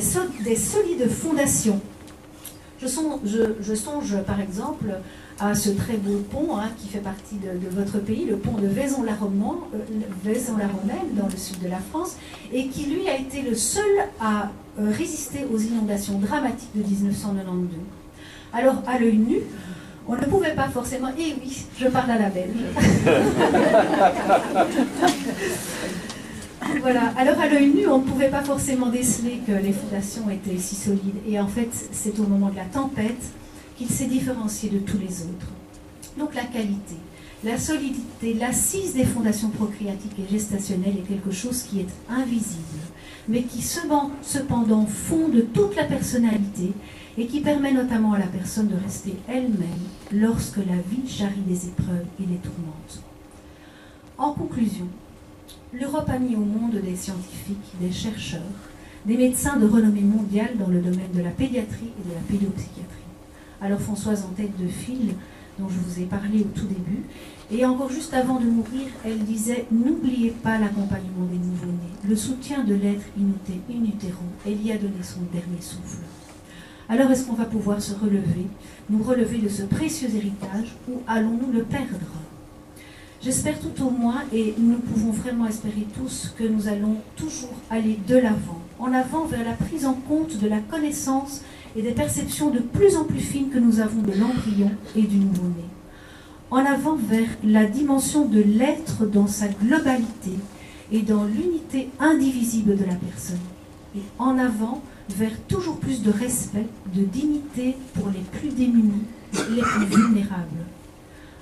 solides fondations. Je songe par exemple à ce très beau pont qui fait partie de votre pays, le pont de Vaison-la-Romaine dans le sud de la France, et qui lui a été le seul à résister aux inondations dramatiques de 1992. Alors à l'œil nu, on ne pouvait pas forcément... Eh oui, je parle à la belge. Voilà, alors à l'œil nu, on ne pouvait pas forcément déceler que les fondations étaient si solides. Et en fait, c'est au moment de la tempête qu'il s'est différencié de tous les autres. Donc la qualité, la solidité, l'assise des fondations procréatiques et gestationnelles est quelque chose qui est invisible, mais qui cependant fonde toute la personnalité et qui permet notamment à la personne de rester elle-même lorsque la vie charrie des épreuves et des tourmentes. En conclusion, l'Europe a mis au monde des scientifiques, des chercheurs, des médecins de renommée mondiale dans le domaine de la pédiatrie et de la pédopsychiatrie. Alors Françoise en tête de file, dont je vous ai parlé au tout début, et encore juste avant de mourir, elle disait « N'oubliez pas l'accompagnement des nouveau-nés, le soutien de l'être in utero, elle y a donné son dernier souffle. » Alors est-ce qu'on va pouvoir se relever, nous relever de ce précieux héritage, ou allons-nous le perdre? J'espère tout au moins, et nous pouvons vraiment espérer tous, que nous allons toujours aller de l'avant, en avant vers la prise en compte de la connaissance et des perceptions de plus en plus fines que nous avons de l'embryon et du nouveau-né. En avant vers la dimension de l'être dans sa globalité et dans l'unité indivisible de la personne. Et en avant vers toujours plus de respect, de dignité pour les plus démunis, les plus vulnérables.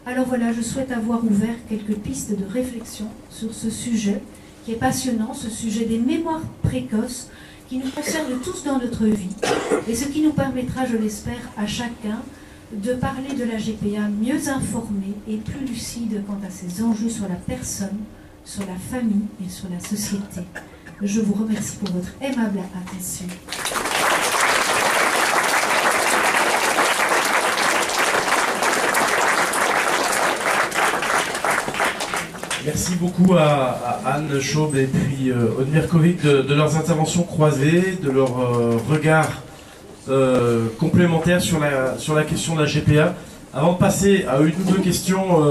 Alors voilà, je souhaite avoir ouvert quelques pistes de réflexion sur ce sujet qui est passionnant, ce sujet des mémoires précoces qui nous concerne tous dans notre vie et ce qui nous permettra, je l'espère, à chacun de parler de la GPA mieux informé et plus lucide quant à ses enjeux sur la personne, sur la famille et sur la société. Je vous remercie pour votre aimable attention. Merci beaucoup à Anne Schaub et puis Aude Mirkovic de leurs interventions croisées, de leur regard complémentaire sur la question de la GPA. Avant de passer à une ou deux questions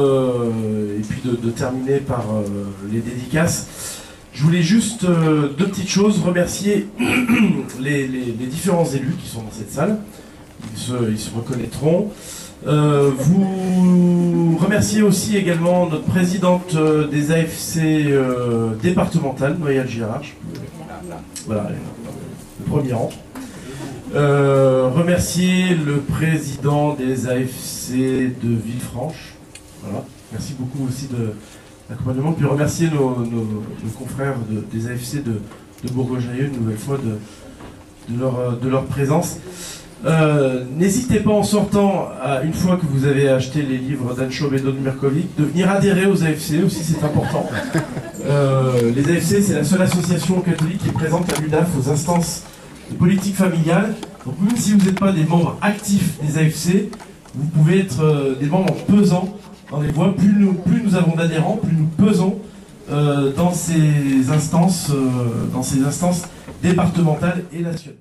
et puis de terminer par les dédicaces, je voulais juste deux petites choses. Remercier les différents élus qui sont dans cette salle. Ils se reconnaîtront. Vous remercier aussi également notre présidente des AFC départementales, Noël Girard. Voilà, le premier rang. Remercier le président des AFC de Villefranche. Voilà. Merci beaucoup aussi de l'accompagnement. Puis remercier nos confrères des AFC de Bourgogne-Jallieu une nouvelle fois de leur présence. N'hésitez pas en sortant, une fois que vous avez acheté les livres d'Anne Schaub et d'Aude Mirkovic, de venir adhérer aux AFC aussi, c'est important. Les AFC, c'est la seule association catholique qui est présente à l'UNAF aux instances de politique familiale. Donc même si vous n'êtes pas des membres actifs des AFC, vous pouvez être des membres pesants dans les voies. Plus nous avons d'adhérents, plus nous pesons dans ces instances départementales et nationales.